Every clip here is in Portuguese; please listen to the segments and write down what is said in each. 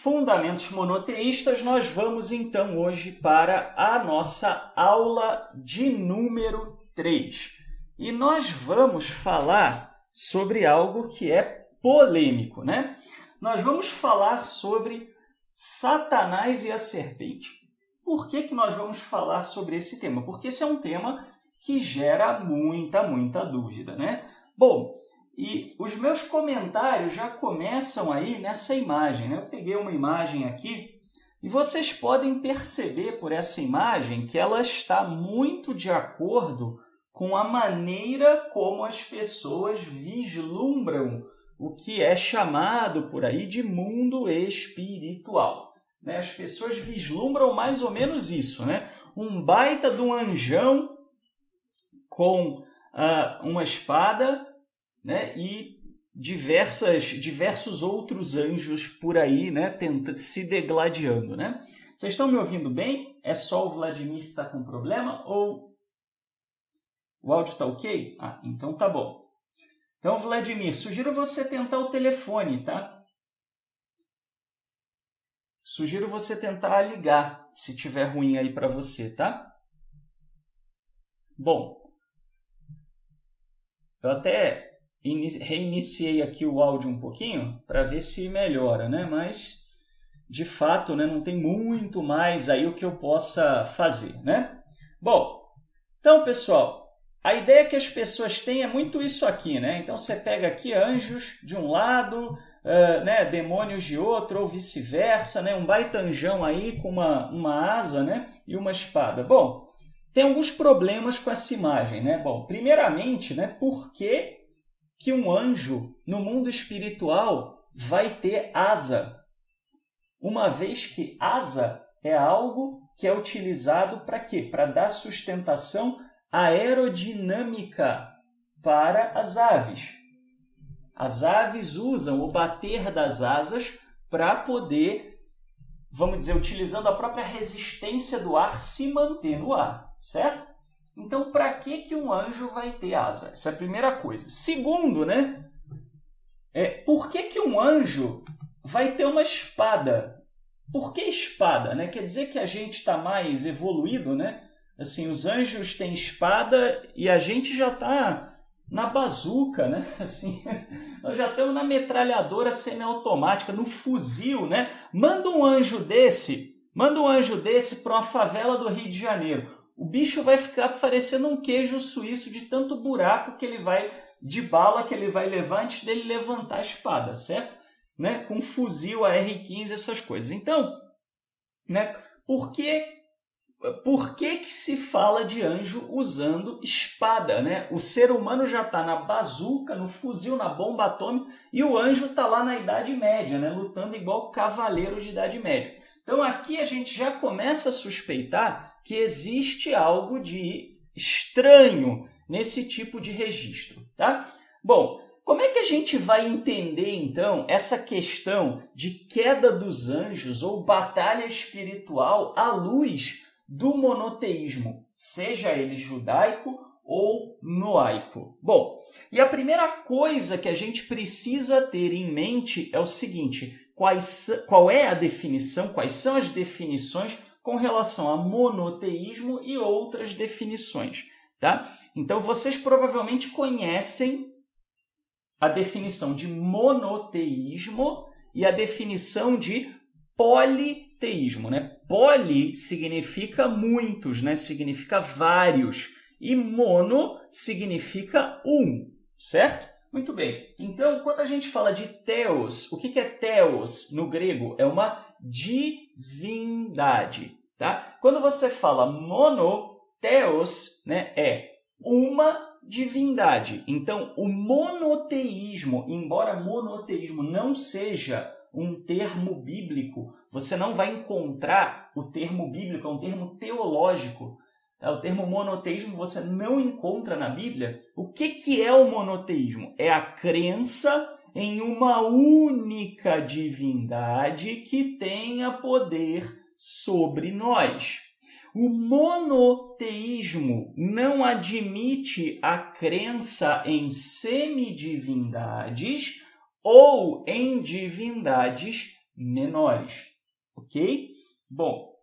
Fundamentos monoteístas, nós vamos então hoje para a nossa aula de número 3. E nós vamos falar sobre algo que é polêmico, né? Nós vamos falar sobre Satanás e a serpente. Por que nós vamos falar sobre esse tema? Porque esse é um tema que gera muita dúvida, né? Bom, e os meus comentários já começam aí nessa imagem, né? Eu peguei uma imagem aqui e vocês podem perceber por essa imagem que ela está muito de acordo com a maneira como as pessoas vislumbram o que é chamado por aí de mundo espiritual, né? As pessoas vislumbram mais ou menos isso, né? Um baita de um anjão com uma espada, né? E diversos outros anjos por aí, né? Se degladiando, né? Vocês estão me ouvindo bem? É só o Vladimir que está com problema ou o áudio está ok? Ah, então tá bom. Então, Vladimir, sugiro você tentar o telefone, tá? Sugiro você tentar ligar, se tiver ruim aí para você, tá? Bom, eu até reiniciei aqui o áudio um pouquinho para ver se melhora, né? Mas, de fato, né, não tem muito mais aí o que eu possa fazer, né? Bom, então, pessoal, a ideia que as pessoas têm é muito isso aqui, né? Então, você pega aqui anjos de um lado, né, demônios de outro, ou vice-versa, né? Um baita anjão aí com uma asa, né, e uma espada. Bom, tem alguns problemas com essa imagem, né? Bom, primeiramente, né, por que um anjo no mundo espiritual vai ter asa? Uma vez que asa é algo que é utilizado para quê? Para dar sustentação aerodinâmica para as aves. As aves usam o bater das asas para poder, vamos dizer, utilizando a própria resistência do ar, se manter no ar, certo? Então, para que um anjo vai ter asa? Essa é a primeira coisa. Segundo, né? Por que um anjo vai ter uma espada? Por que espada, né? Quer dizer que a gente está mais evoluído, né? Assim, os anjos têm espada e a gente já está na bazuca, né? Assim, nós já estamos na metralhadora semiautomática, no fuzil, né? Manda um anjo desse para uma favela do Rio de Janeiro. O bicho vai ficar parecendo um queijo suíço de tanto buraco que ele vai, de bala que ele vai levar antes dele levantar a espada, certo? Né? Com fuzil AR-15, essas coisas. Então, né? Por que se fala de anjo usando espada, né? O ser humano já está na bazuca, no fuzil, na bomba atômica, e o anjo está lá na Idade Média, né? Lutando igual cavaleiros de Idade Média. Então aqui a gente já começa a suspeitar que existe algo de estranho nesse tipo de registro, tá? Bom, como é que a gente vai entender, então, essa questão de queda dos anjos ou batalha espiritual à luz do monoteísmo, seja ele judaico ou noaico? Bom, e a primeira coisa que a gente precisa ter em mente é o seguinte: qual é a definição, quais são as definições com relação a monoteísmo e outras definições, tá? Então, vocês provavelmente conhecem a definição de monoteísmo e a definição de politeísmo, né? Poli significa muitos, né? Significa vários. E mono significa um, certo? Muito bem. Então, quando a gente fala de theos, o que é theos no grego? É uma divindade, tá? Quando você fala monotheos, né, é uma divindade. Então, o monoteísmo, embora monoteísmo não seja um termo bíblico, você não vai encontrar o termo bíblico, é um termo teológico. O termo monoteísmo você não encontra na Bíblia. O que é o monoteísmo? É a crença em uma única divindade que tenha poder sobre nós. O monoteísmo não admite a crença em semidivindades ou em divindades menores. Ok? Bom,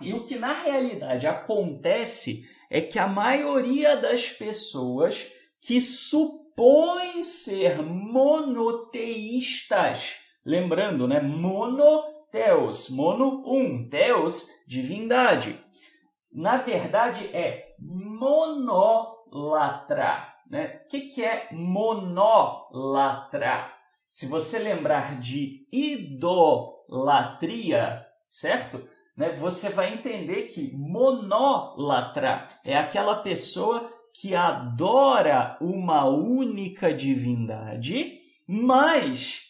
e o que na realidade acontece é que a maioria das pessoas que supõem ser monoteístas, lembrando, né? Monotheos, mono, um, theos, divindade. Na verdade, é monólatra. Né? O que é monólatra? Se você lembrar de idolatria, certo? Né? Você vai entender que monólatra é aquela pessoa que adora uma única divindade, mas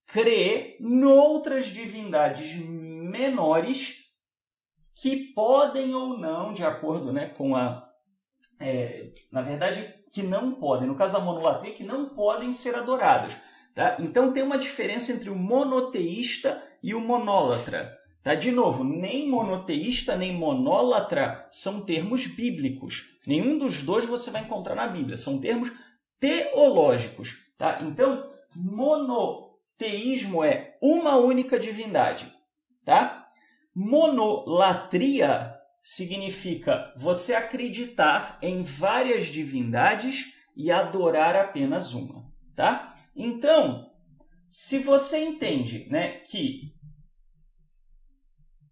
crê noutras divindades menores que podem ou não, de acordo, né, com a... na verdade, que não podem, no caso da monolatria, que não podem ser adoradas. Tá? Então tem uma diferença entre o monoteísta e o monólatra. Tá? De novo, nem monoteísta nem monólatra são termos bíblicos. Nenhum dos dois você vai encontrar na Bíblia. São termos teológicos. Tá? Então, monoteísmo é uma única divindade. Tá? Monolatria significa você acreditar em várias divindades e adorar apenas uma. Tá? Então, se você entende, né, que...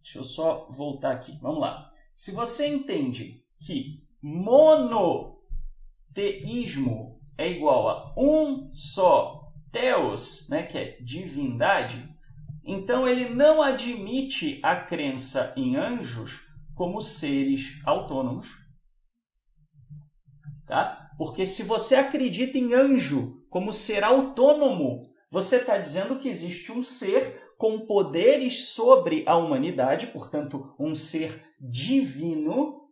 Deixa eu só voltar aqui. Vamos lá. Se você entende que monoteísmo é igual a um só theos, né, que é divindade, então ele não admite a crença em anjos como seres autônomos. Tá? Porque se você acredita em anjo como ser autônomo, você está dizendo que existe um ser com poderes sobre a humanidade, portanto, um ser divino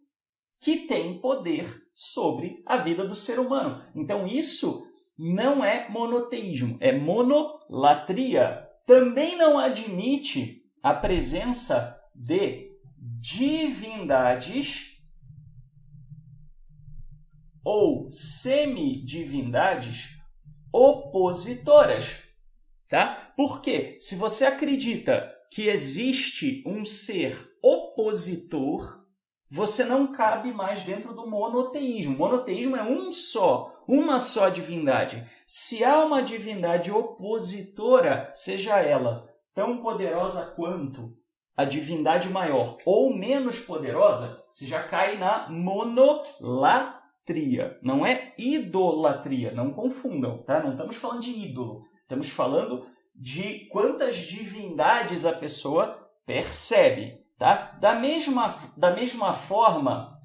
que tem poder sobre a vida do ser humano. Então, isso não é monoteísmo, é monolatria. Também não admite a presença de divindades ou semidivindades opositoras. Tá? Porque se você acredita que existe um ser opositor, você não cabe mais dentro do monoteísmo. O monoteísmo é uma só divindade. Se há uma divindade opositora, seja ela tão poderosa quanto a divindade maior ou menos poderosa, você já cai na monolatria. Não é idolatria, não confundam, tá? Não estamos falando de ídolo. Estamos falando de quantas divindades a pessoa percebe. Tá? Da mesma forma,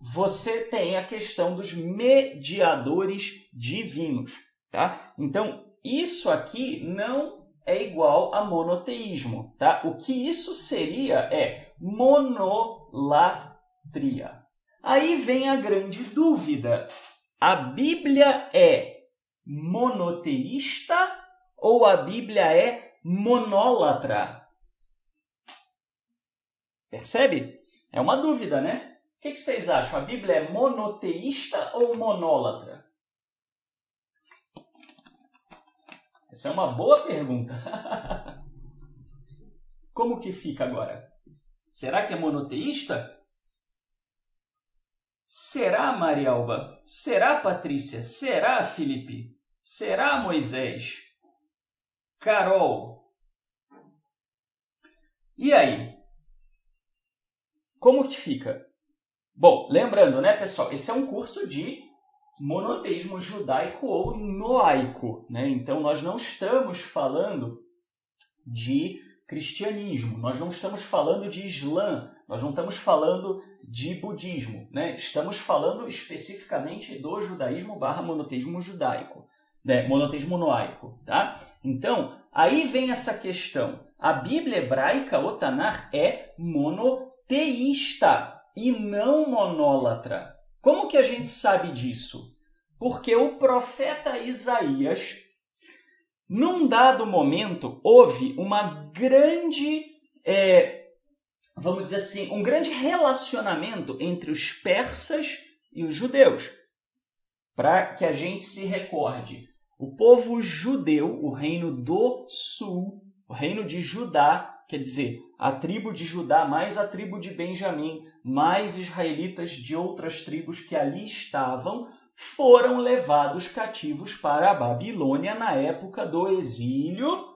você tem a questão dos mediadores divinos. Tá? Então, isso aqui não é igual a monoteísmo. Tá? O que isso seria é monolatria. Aí vem a grande dúvida. A Bíblia é monoteísta ou a Bíblia é monólatra? Percebe? É uma dúvida, né? O que vocês acham? A Bíblia é monoteísta ou monólatra? Essa é uma boa pergunta. Como que fica agora? Será que é monoteísta? Será, Marialba? Será, Patrícia? Será, Felipe? Será, Moisés? Carol? E aí? Como que fica? Bom, lembrando, né, pessoal? Esse é um curso de monoteísmo judaico ou noaico, né? Então, nós não estamos falando de cristianismo, nós não estamos falando de Islã, nós não estamos falando de budismo, né? Estamos falando especificamente do judaísmo / monoteísmo judaico, né? Monoteísmo noaico, tá? Então, aí vem essa questão. A Bíblia hebraica, o Tanar, é monoteísta e não monólatra. Como que a gente sabe disso? Porque o profeta Isaías, num dado momento, houve uma grande, vamos dizer assim, um grande relacionamento entre os persas e os judeus. Para que a gente se recorde, O povo judeu, o reino do sul, o reino de Judá, quer dizer, a tribo de Judá mais a tribo de Benjamim, mais israelitas de outras tribos que ali estavam, foram levados cativos para a Babilônia na época do exílio,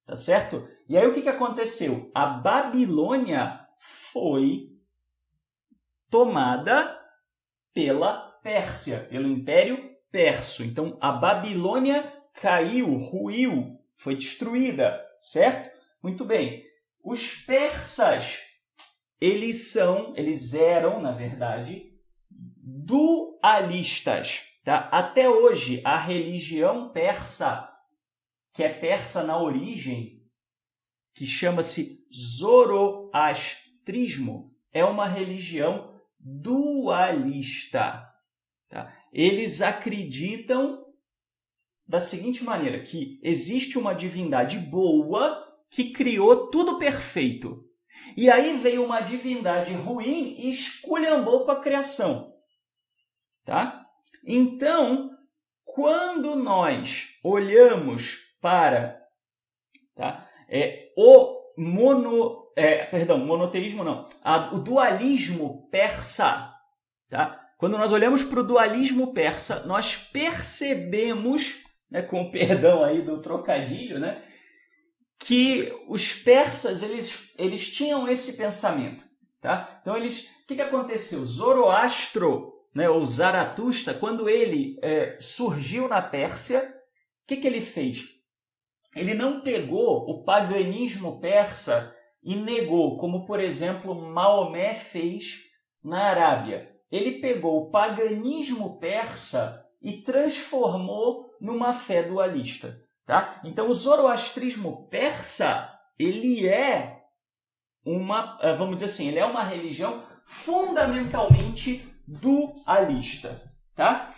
tá certo? E aí o que aconteceu? A Babilônia foi tomada pela Pérsia, pelo Império Persa. Então, a Babilônia caiu, ruiu, foi destruída, certo? Muito bem. Os persas, eles eram, na verdade, dualistas. Tá? Até hoje, a religião persa, que é persa na origem, que chama-se zoroastrismo, é uma religião dualista. Tá? Eles acreditam da seguinte maneira, que existe uma divindade boa que criou tudo perfeito. E aí veio uma divindade ruim e esculhambou com a criação. Tá? Então, quando nós olhamos para monoteísmo não, o dualismo persa, tá? Quando nós olhamos para o dualismo persa, nós percebemos, né, com o perdão aí do trocadilho, né, que os persas eles tinham esse pensamento, tá? Então o que aconteceu? Zoroastro, né, ou Zaratustra, quando ele surgiu na Pérsia, o que ele fez? Ele não pegou o paganismo persa e negou, como por exemplo Maomé fez na Arábia. Ele pegou o paganismo persa e transformou numa fé dualista. Tá? Então o zoroastrismo persa, ele é vamos dizer assim, ele é uma religião fundamentalmente dualista. Tá?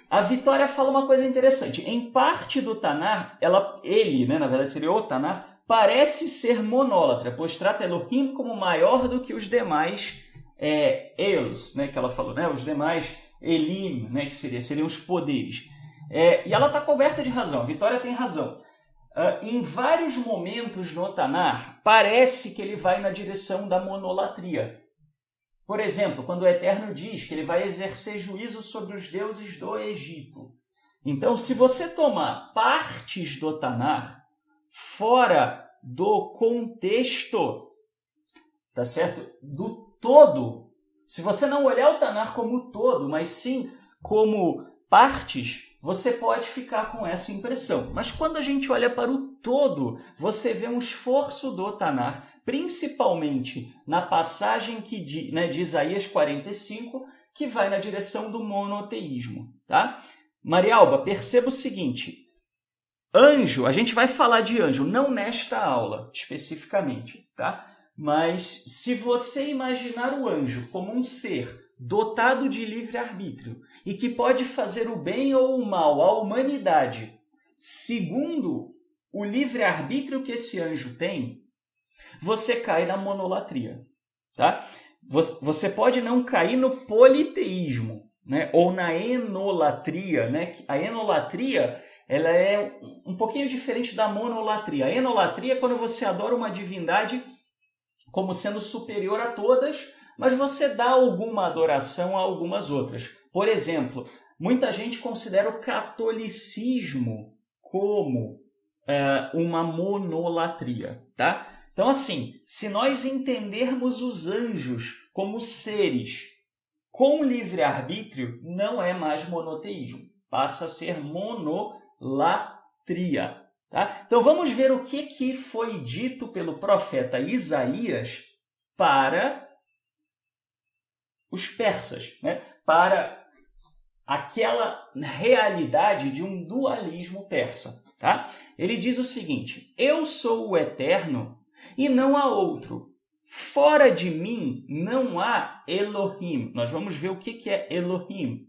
A Vitória fala uma coisa interessante. Em parte do Tanar, ele, né, na verdade seria o Tanar, parece ser monólatra, pois trata Elohim como maior do que os demais Elos, né, que ela falou, né, os demais Elim, né, que seriam os poderes. E ela está coberta de razão, a Vitória tem razão. Em vários momentos no Tanar, parece que ele vai na direção da monolatria. Por exemplo, quando o Eterno diz que ele vai exercer juízo sobre os deuses do Egito. Então, se você tomar partes do Tanar fora do contexto, tá certo? Do todo, se você não olhar o Tanar como todo, mas sim como partes, você pode ficar com essa impressão. Mas quando a gente olha para o todo, você vê um esforço do Tanar, principalmente na passagem de Isaías 45, que vai na direção do monoteísmo. Tá? Marialba, perceba o seguinte, anjo, a gente vai falar de anjo, não nesta aula especificamente, tá? Mas se você imaginar o anjo como um ser dotado de livre-arbítrio e que pode fazer o bem ou o mal à humanidade, segundo o livre-arbítrio que esse anjo tem, você cai na monolatria. Tá? Você pode não cair no politeísmo, né? Ou na enolatria. Né? A enolatria ela é um pouquinho diferente da monolatria. A enolatria é quando você adora uma divindade como sendo superior a todas, mas você dá alguma adoração a algumas outras. Por exemplo, muita gente considera o catolicismo como uma monolatria. Tá? Então, assim, se nós entendermos os anjos como seres com livre-arbítrio, não é mais monoteísmo, passa a ser monolatria. Tá? Então, vamos ver o que foi dito pelo profeta Isaías para os persas, né? Para aquela realidade de um dualismo persa. Tá? Ele diz o seguinte, eu sou o Eterno e não há outro. Fora de mim não há Elohim. Nós vamos ver o que é Elohim.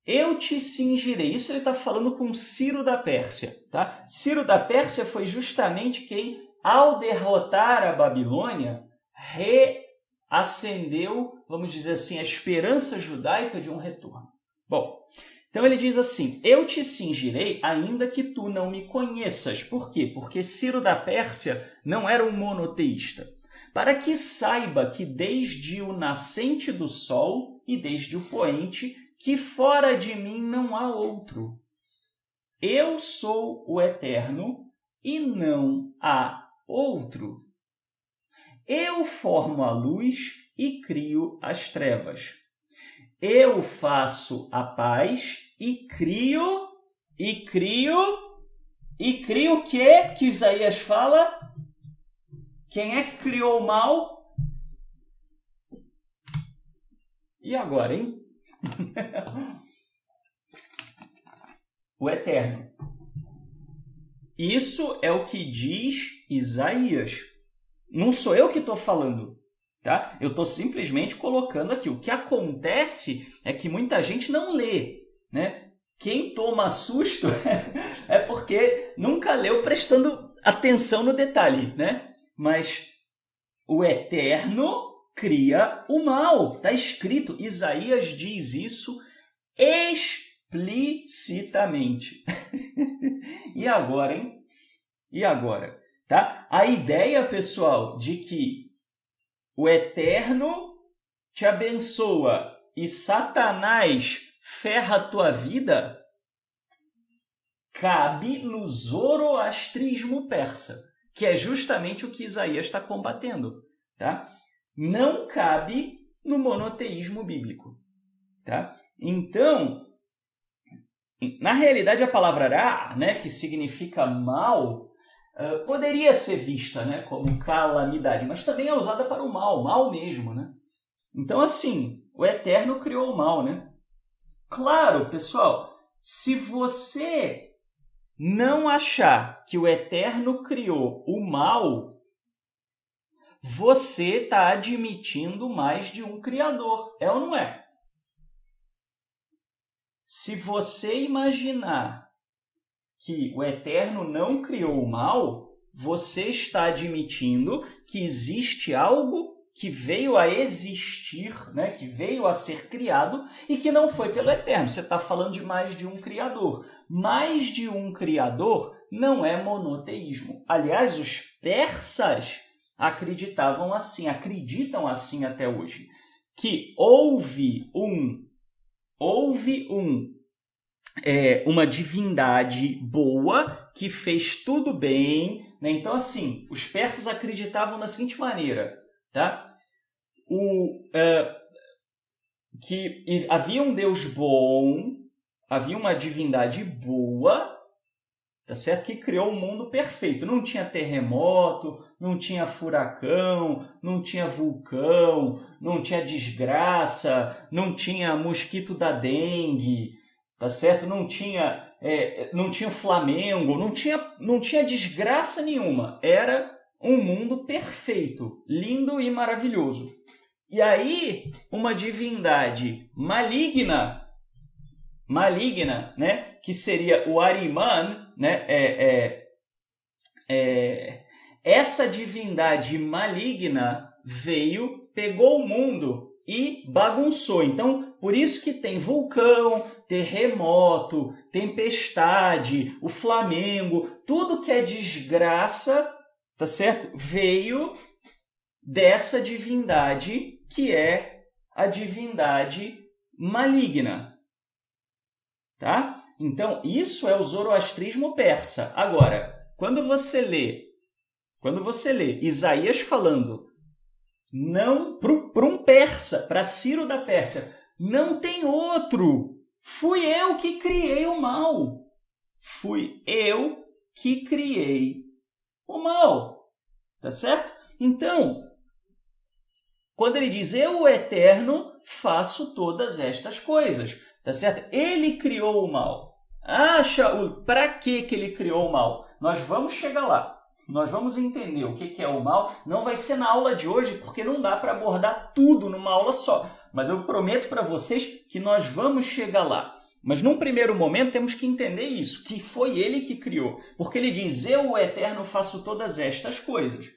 Eu te cingirei. Isso ele está falando com Ciro da Pérsia. Tá? Ciro da Pérsia foi justamente quem, ao derrotar a Babilônia, reacendeu, vamos dizer assim, a esperança judaica de um retorno. Bom, Então ele diz assim, eu te cingirei ainda que tu não me conheças. Por quê? Porque Ciro da Pérsia não era um monoteísta. Para que saiba que desde o nascente do sol e desde o poente, que fora de mim não há outro. Eu sou o Eterno e não há outro. Eu formo a luz e crio as trevas. Eu faço a paz e crio o que Isaías fala? Quem é que criou o mal? E agora, hein? O Eterno. Isso é o que diz Isaías. Não sou eu que estou falando, tá? Eu estou simplesmente colocando aqui. O que acontece é que muita gente não lê, né? Quem toma susto é porque nunca leu prestando atenção no detalhe, né? Mas o Eterno cria o mal. Está escrito, Isaías diz isso explicitamente. E agora, hein? E agora? Tá? A ideia, pessoal, de que o Eterno te abençoa e Satanás ferra a tua vida cabe no zoroastrismo persa, que é justamente o que Isaías está combatendo. Tá? Não cabe no monoteísmo bíblico. Tá? Então, na realidade, a palavra Ra, né, que significa mal, poderia ser vista, né, como calamidade, mas também é usada para o mal mesmo. Né? Então, assim, o Eterno criou o mal. Né? Claro, pessoal, se você não achar que o Eterno criou o mal, você está admitindo mais de um Criador, é ou não é? Se você imaginar que o Eterno não criou o mal, você está admitindo que existe algo que veio a existir, né? Que veio a ser criado e que não foi pelo Eterno. Você está falando de mais de um Criador. Mais de um Criador não é monoteísmo. Aliás, os persas acreditavam assim, acreditam assim até hoje, que houve uma divindade boa que fez tudo bem. Né? Então, assim, os persas acreditavam da seguinte maneira, tá? Que havia um Deus bom, havia uma divindade boa, tá certo? Que criou um mundo perfeito. Não tinha terremoto, não tinha furacão, não tinha vulcão, não tinha desgraça, não tinha mosquito da dengue, tá certo? Não tinha Flamengo, não tinha desgraça nenhuma. Era um mundo perfeito, lindo e maravilhoso. E aí, uma divindade maligna, né, que seria o Ahriman, né, essa divindade maligna veio, pegou o mundo e bagunçou. Então, por isso que tem vulcão, terremoto, tempestade, o Flamengo, tudo que é desgraça, tá certo? Veio dessa divindade que é a divindade maligna. Tá? Então, isso é o zoroastrismo persa. Agora, quando você lê Isaías falando não para um persa, para Ciro da Pérsia, não tem outro. Fui eu que criei o mal. Fui eu que criei o mal. Tá certo? Então, quando ele diz eu, o Eterno, faço todas estas coisas. Tá certo? Ele criou o mal. Para que ele criou o mal? Nós vamos chegar lá. Nós vamos entender o que é o mal. Não vai ser na aula de hoje, porque não dá para abordar tudo numa aula só. Mas eu prometo para vocês que nós vamos chegar lá. Mas num primeiro momento temos que entender isso, que foi ele que criou. Porque ele diz, eu, o Eterno, faço todas estas coisas.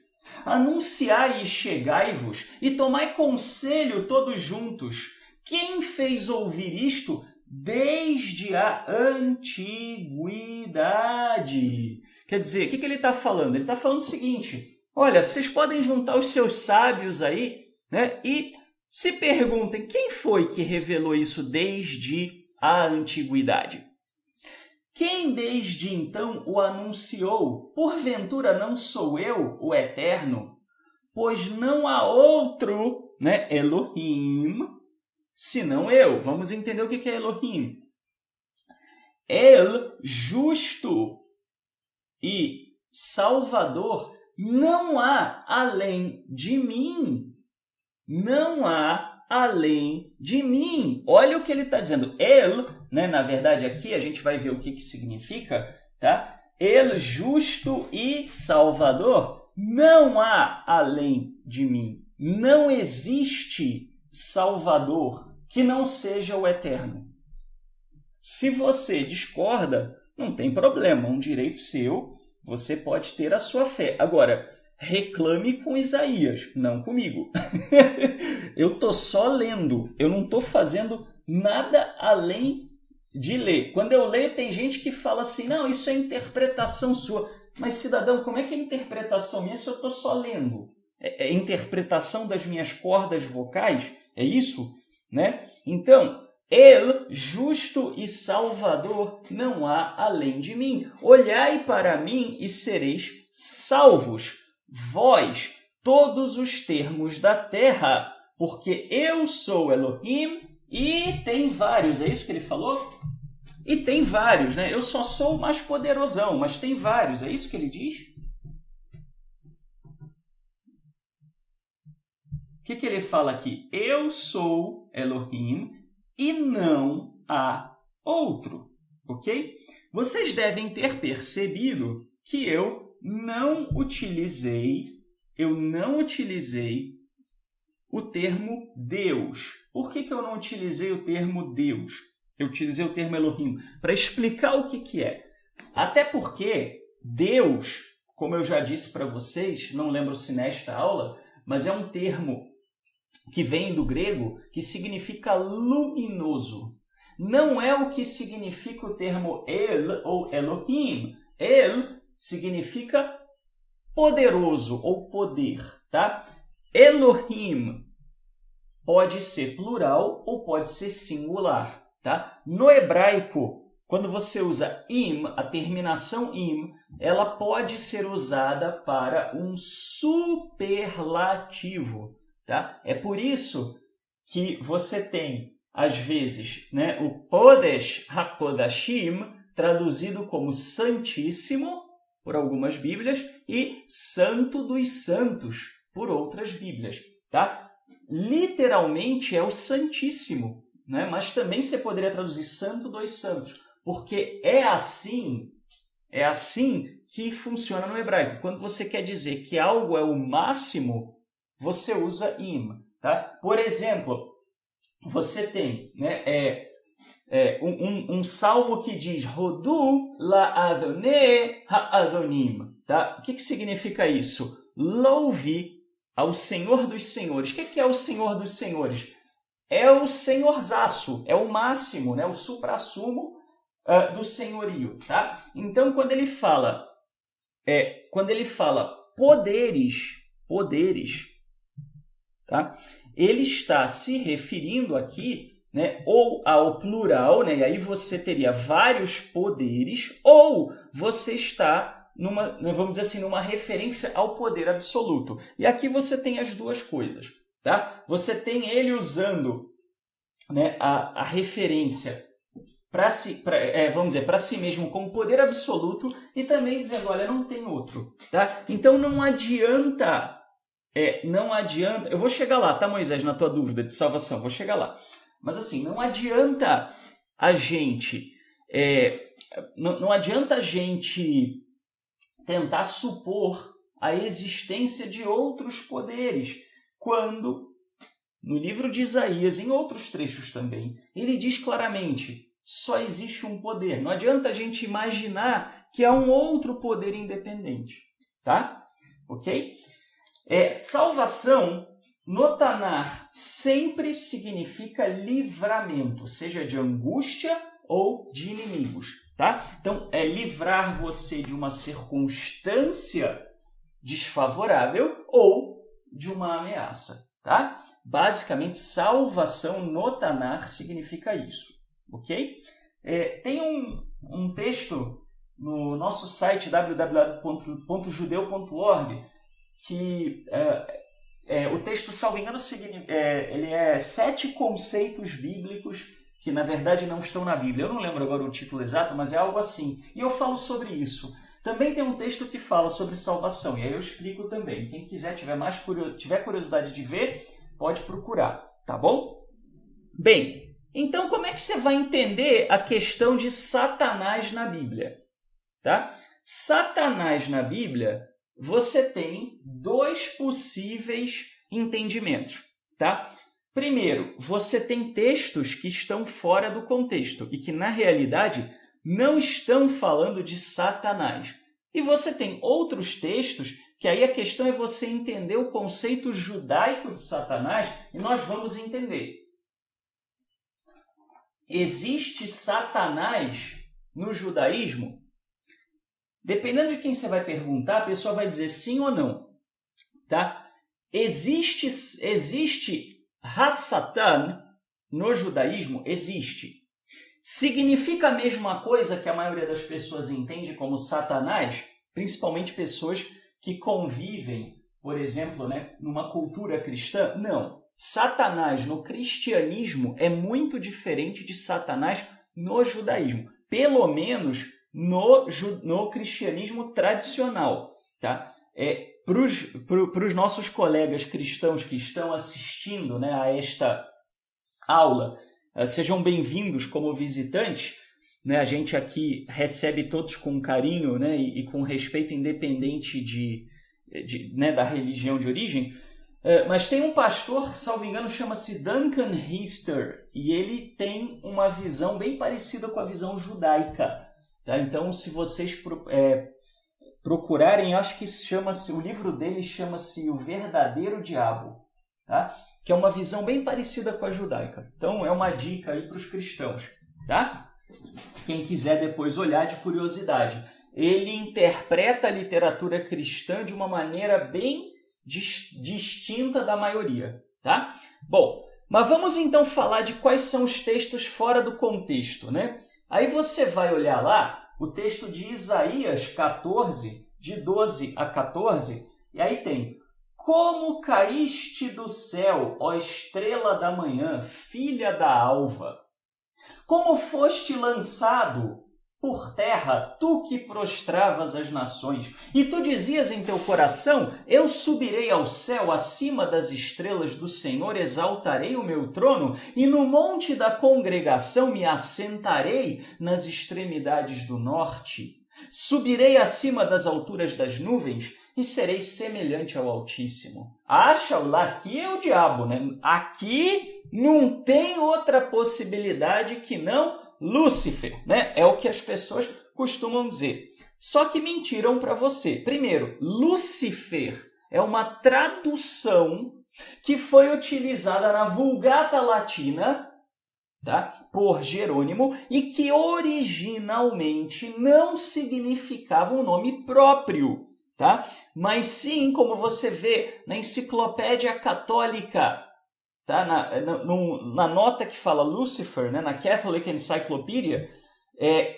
Anunciai e chegai-vos, e tomai conselho todos juntos. Quem fez ouvir isto, desde a antiguidade. Quer dizer, o que ele está falando? Ele está falando o seguinte, olha, vocês podem juntar os seus sábios aí, né, e se perguntem, quem foi que revelou isso desde a antiguidade? Quem desde então o anunciou? Porventura não sou eu, o Eterno? Pois não há outro, né, Elohim, senão eu. Vamos entender o que é Elohim. El, justo e salvador, não há além de mim. Não há além de mim. Olha o que ele está dizendo. El, né, na verdade aqui a gente vai ver o que significa, tá? El, justo e salvador, não há além de mim. Não existe salvador que não seja o Eterno. Se você discorda, não tem problema, é um direito seu, você pode ter a sua fé. Agora, reclame com Isaías, não comigo. Eu estou só lendo, eu não estou fazendo nada além de ler. Quando eu leio, tem gente que fala assim, não, isso é interpretação sua. Mas, cidadão, como é que é interpretação minha se eu estou só lendo? É interpretação das minhas cordas vocais? É isso? Né? Então, El, justo e salvador, não há além de mim. Olhai para mim e sereis salvos, vós, todos os termos da terra, porque eu sou Elohim e tem vários. É isso que ele falou? E tem vários, né? Eu só sou o mais poderosão, mas tem vários. É isso que ele diz? O que ele fala aqui? Eu sou Elohim e não há outro, ok? Vocês devem ter percebido que eu não utilizei o termo Deus. Por que eu não utilizei o termo Deus? Eu utilizei o termo Elohim para explicar o que é. Até porque Deus, como eu já disse para vocês, não lembro se nesta aula, mas é um termo que vem do grego que significa luminoso. Não é o que significa o termo El ou Elohim. El significa poderoso ou poder, tá? Elohim pode ser plural ou pode ser singular, tá? No hebraico, quando você usa im, a terminação im, ela pode ser usada para um superlativo, tá? É por isso que você tem, às vezes, né, o Kodesh HaKodashim, traduzido como Santíssimo, por algumas Bíblias, e Santo dos Santos, por outras Bíblias, tá? Literalmente é o Santíssimo, né? Mas também você poderia traduzir Santo dos Santos, porque é assim que funciona no hebraico. Quando você quer dizer que algo é o máximo, você usa im, tá? Por exemplo, você tem, né, um salmo que diz Rodu la Adonai ha-Adonim, tá? O que significa isso? Louve ao Senhor dos Senhores. O que é o Senhor dos Senhores? É o senhorzaço, é o máximo, né? O suprassumo do senhorio, tá? Então, quando ele fala poderes, tá? Ele está se referindo aqui, né, ou ao plural, né, e aí você teria vários poderes, ou você está vamos dizer assim, numa referência ao poder absoluto. E aqui você tem as duas coisas, tá? Você tem ele usando, né, a referência para si mesmo como poder absoluto e também dizendo, olha, não tem outro, tá? Então não adianta, eu vou chegar lá, tá, Moisés, na tua dúvida de salvação, vou chegar lá. Mas assim, não adianta a gente tentar supor a existência de outros poderes, quando no livro de Isaías, em outros trechos também, ele diz claramente, só existe um poder. Não adianta a gente imaginar que há um outro poder independente, tá? Ok? Salvação no Tanar sempre significa livramento, seja de angústia ou de inimigos, tá? Então, é livrar você de uma circunstância desfavorável ou de uma ameaça, tá? Basicamente, salvação no Tanar significa isso, ok? Tem um texto no nosso site www.judeu.org que o texto, salvo engano, ele é 7 conceitos bíblicos que na verdade não estão na Bíblia. Eu não lembro agora o título exato, mas é algo assim. E eu falo sobre isso. Também tem um texto que fala sobre salvação, e aí eu explico também. Quem quiser, tiver curiosidade de ver, pode procurar, tá bom? Bem, então como é que você vai entender a questão de Satanás na Bíblia? Tá? Satanás na Bíblia, você tem 2 possíveis entendimentos, tá? Primeiro, você tem textos que estão fora do contexto e que, na realidade, não estão falando de Satanás. E você tem outros textos que aí a questão é você entender o conceito judaico de Satanás e nós vamos entender. Existe Satanás no judaísmo? Dependendo de quem você vai perguntar, a pessoa vai dizer sim ou não, tá? Existe Hassatan no judaísmo? Existe. Significa a mesma coisa que a maioria das pessoas entende como Satanás? Principalmente pessoas que convivem, por exemplo, numa cultura cristã? Não. Satanás no cristianismo é muito diferente de Satanás no judaísmo. Pelo menos no cristianismo tradicional, tá? Para os nossos colegas cristãos que estão assistindo, a esta aula, sejam bem-vindos como visitantes. A gente aqui recebe todos com carinho, e com respeito, independente da religião de origem. Mas tem um pastor, salvo engano, chama-se Duncan Heister, e ele tem uma visão bem parecida com a visão judaica. Tá? Então, se vocês procurarem, acho que o livro dele chama-se O Verdadeiro Diabo, tá? Que é uma visão bem parecida com a judaica. Então, é uma dica aí para os cristãos, tá? Quem quiser depois olhar de curiosidade. Ele interpreta a literatura cristã de uma maneira bem distinta da maioria, tá? Bom, mas vamos então falar de quais são os textos fora do contexto, Aí você vai olhar lá o texto de Isaías 14, de 12 a 14, e aí tem: Como caíste do céu, ó estrela da manhã, filha da alva? Como foste lançado por terra, tu que prostravas as nações, e tu dizias em teu coração: eu subirei ao céu, acima das estrelas do Senhor, exaltarei o meu trono, e no monte da congregação me assentarei nas extremidades do norte. Subirei acima das alturas das nuvens, e serei semelhante ao Altíssimo. Acha lá, aqui é o diabo, Aqui não tem outra possibilidade que não Lúcifer, É o que as pessoas costumam dizer. Só que mentiram para você. Primeiro, Lúcifer é uma tradução que foi utilizada na Vulgata Latina, tá? Por Jerônimo, e que originalmente não significava um nome próprio, tá? Mas sim, como você vê na Enciclopédia Católica, tá? Na nota que fala Lucifer, na Catholic Encyclopedia,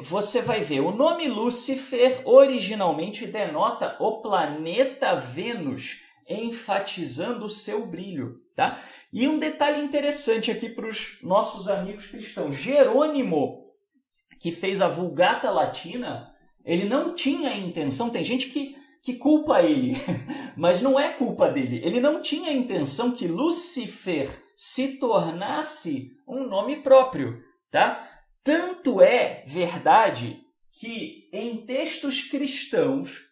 você vai ver o nome Lúcifer originalmente denota o planeta Vênus, enfatizando o seu brilho, tá? E um detalhe interessante aqui para os nossos amigos cristãos: Jerônimo, que fez a Vulgata Latina, ele não tinha a intenção, tem gente que culpa ele, mas não é culpa dele. Ele não tinha a intenção que Lúcifer se tornasse um nome próprio, tá? Tanto é verdade que em textos cristãos,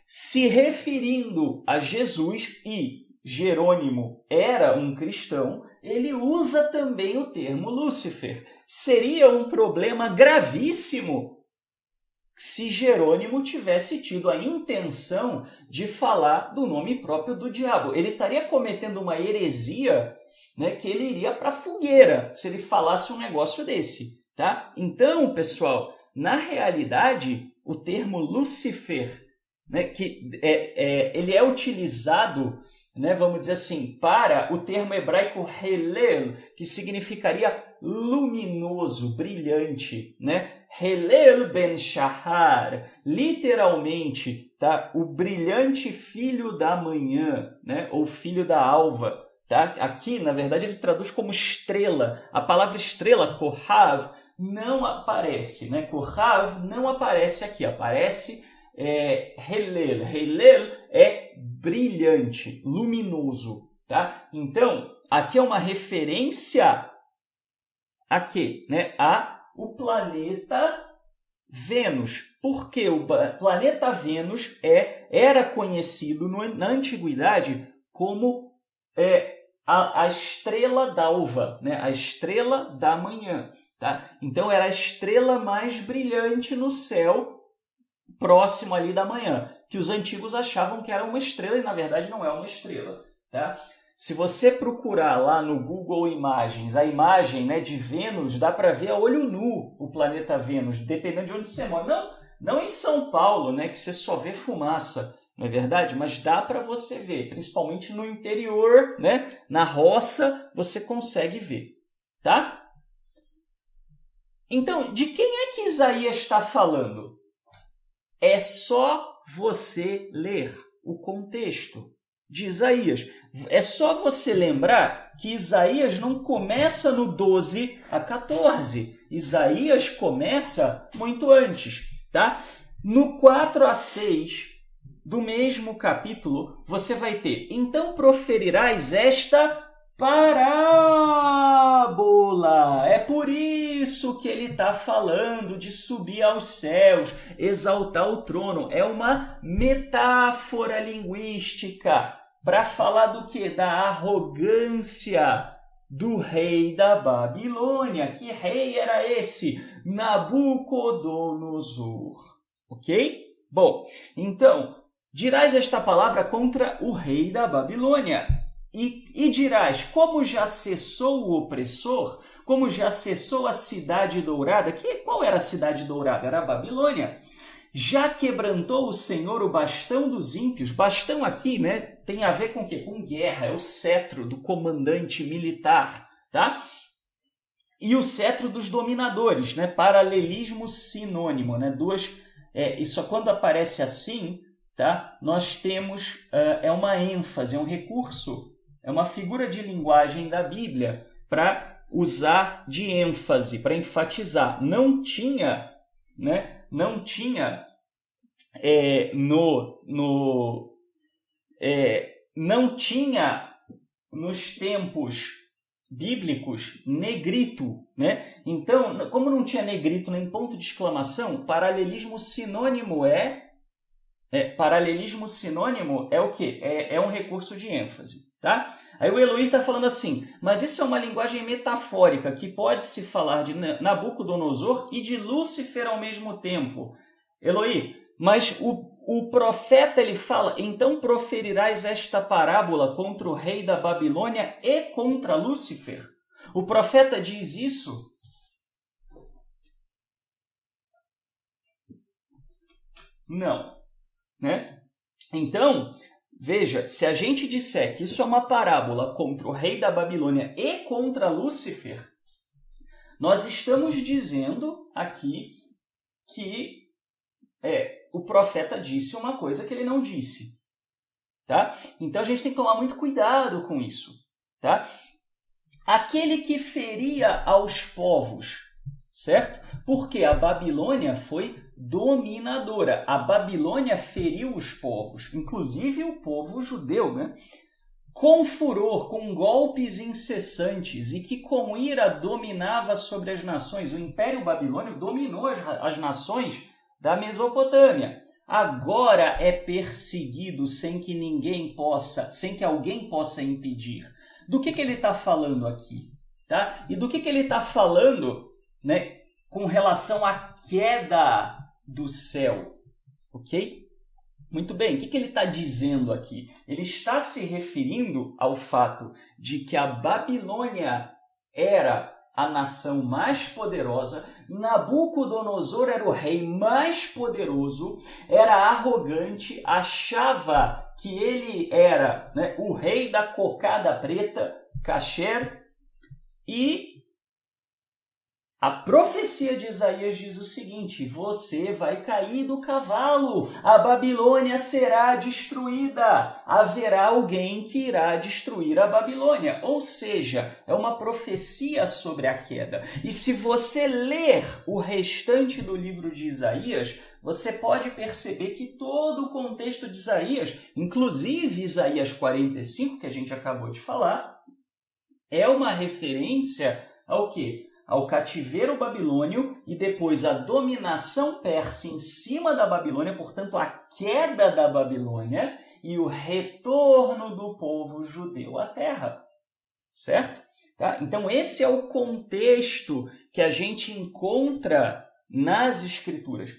se referindo a Jesus, e Jerônimo era um cristão, ele usa também o termo Lúcifer. Seria um problema gravíssimo se Jerônimo tivesse tido a intenção de falar do nome próprio do diabo. Ele estaria cometendo uma heresia, né, que ele iria para a fogueira se ele falasse um negócio desse. Tá? Então, pessoal, na realidade, o termo Lúcifer, né, ele é utilizado, né, vamos dizer assim, para o termo hebraico Helel, que significaria luminoso, brilhante, né? Helel ben Shahar, literalmente, tá? O brilhante filho da manhã, né? Ou filho da alva, tá? Aqui, na verdade, ele traduz como estrela. A palavra estrela, Kohav, não aparece, né? Kohav não aparece aqui, aparece Helel. Helel é brilhante, luminoso, tá? Então, aqui é uma referência a quê? Né? O planeta Vênus. Porque o planeta Vênus era conhecido na antiguidade como a estrela d'alva, né? A estrela da manhã. Tá? Então era a estrela mais brilhante no céu, próximo ali da manhã, que os antigos achavam que era uma estrela e na verdade não é uma estrela. Tá? Se você procurar lá no Google Imagens a imagem, né, de Vênus, dá para ver a olho nu o planeta Vênus, dependendo de onde você mora. Não em São Paulo, né, que você só vê fumaça, não é verdade? Mas dá para você ver, principalmente no interior, né, na roça, você consegue ver. Tá? Então, de quem é que Isaías está falando? É só você ler o contexto de Isaías. É só você lembrar que Isaías não começa no 12 a 14. Isaías começa muito antes, tá? No 4 a 6 do mesmo capítulo, você vai ter: então proferirás esta parábola. É por isso que ele está falando de subir aos céus, exaltar o trono. É uma metáfora linguística para falar do quê? Da arrogância do rei da Babilônia. Que rei era esse? Nabucodonosor. Ok? Bom, então, dirás esta palavra contra o rei da Babilônia. E dirás: como já cessou o opressor, como já cessou a cidade dourada. Qual era a cidade dourada? Era a Babilônia. Já quebrantou o Senhor o bastão dos ímpios. Bastão aqui, né, tem a ver com o quê? Com guerra, é o cetro do comandante militar, tá? E o cetro dos dominadores, né? Paralelismo sinônimo, né? Isso quando aparece assim, tá? Nós temos uma ênfase, é um recurso, é uma figura de linguagem da Bíblia para usar de ênfase, para enfatizar. Não tinha, né? Não tinha não tinha nos tempos bíblicos negrito, né? Então, como não tinha negrito nem ponto de exclamação, paralelismo sinônimo é o quê? É um recurso de ênfase, tá? Aí o Eloy está falando assim: mas isso é uma linguagem metafórica que pode se falar de Nabucodonosor e de Lúcifer ao mesmo tempo. Eloy, mas o profeta ele fala: então proferirás esta parábola contra o rei da Babilônia e contra Lúcifer? O profeta diz isso? Não, né? Então, veja, se a gente disser que isso é uma parábola contra o rei da Babilônia e contra Lúcifer, nós estamos dizendo aqui que o profeta disse uma coisa que ele não disse, tá? Então a gente tem que tomar muito cuidado com isso, tá? Aquele que feria aos povos, certo? Porque a Babilônia foi dominadora. A Babilônia feriu os povos, inclusive o povo judeu, né? Com furor, com golpes incessantes, e que com ira dominava sobre as nações. O Império Babilônio dominou as nações da Mesopotâmia. Agora é perseguido sem que alguém possa impedir. Do que ele está falando aqui? Tá? E do que ele está falando, né, com relação à queda do céu. Ok? Muito bem, o que ele está dizendo aqui? Ele está se referindo ao fato de que a Babilônia era a nação mais poderosa, Nabucodonosor era o rei mais poderoso, era arrogante, achava que ele era, né, o rei da cocada preta, Kasher, e a profecia de Isaías diz o seguinte: você vai cair do cavalo, a Babilônia será destruída, haverá alguém que irá destruir a Babilônia. Ou seja, é uma profecia sobre a queda. E se você ler o restante do livro de Isaías, você pode perceber que todo o contexto de Isaías, inclusive Isaías 45, que a gente acabou de falar, é uma referência ao quê? Ao cativeiro babilônio e depois a dominação persa em cima da Babilônia, portanto a queda da Babilônia e o retorno do povo judeu à terra, certo? Tá? Então esse é o contexto que a gente encontra nas Escrituras.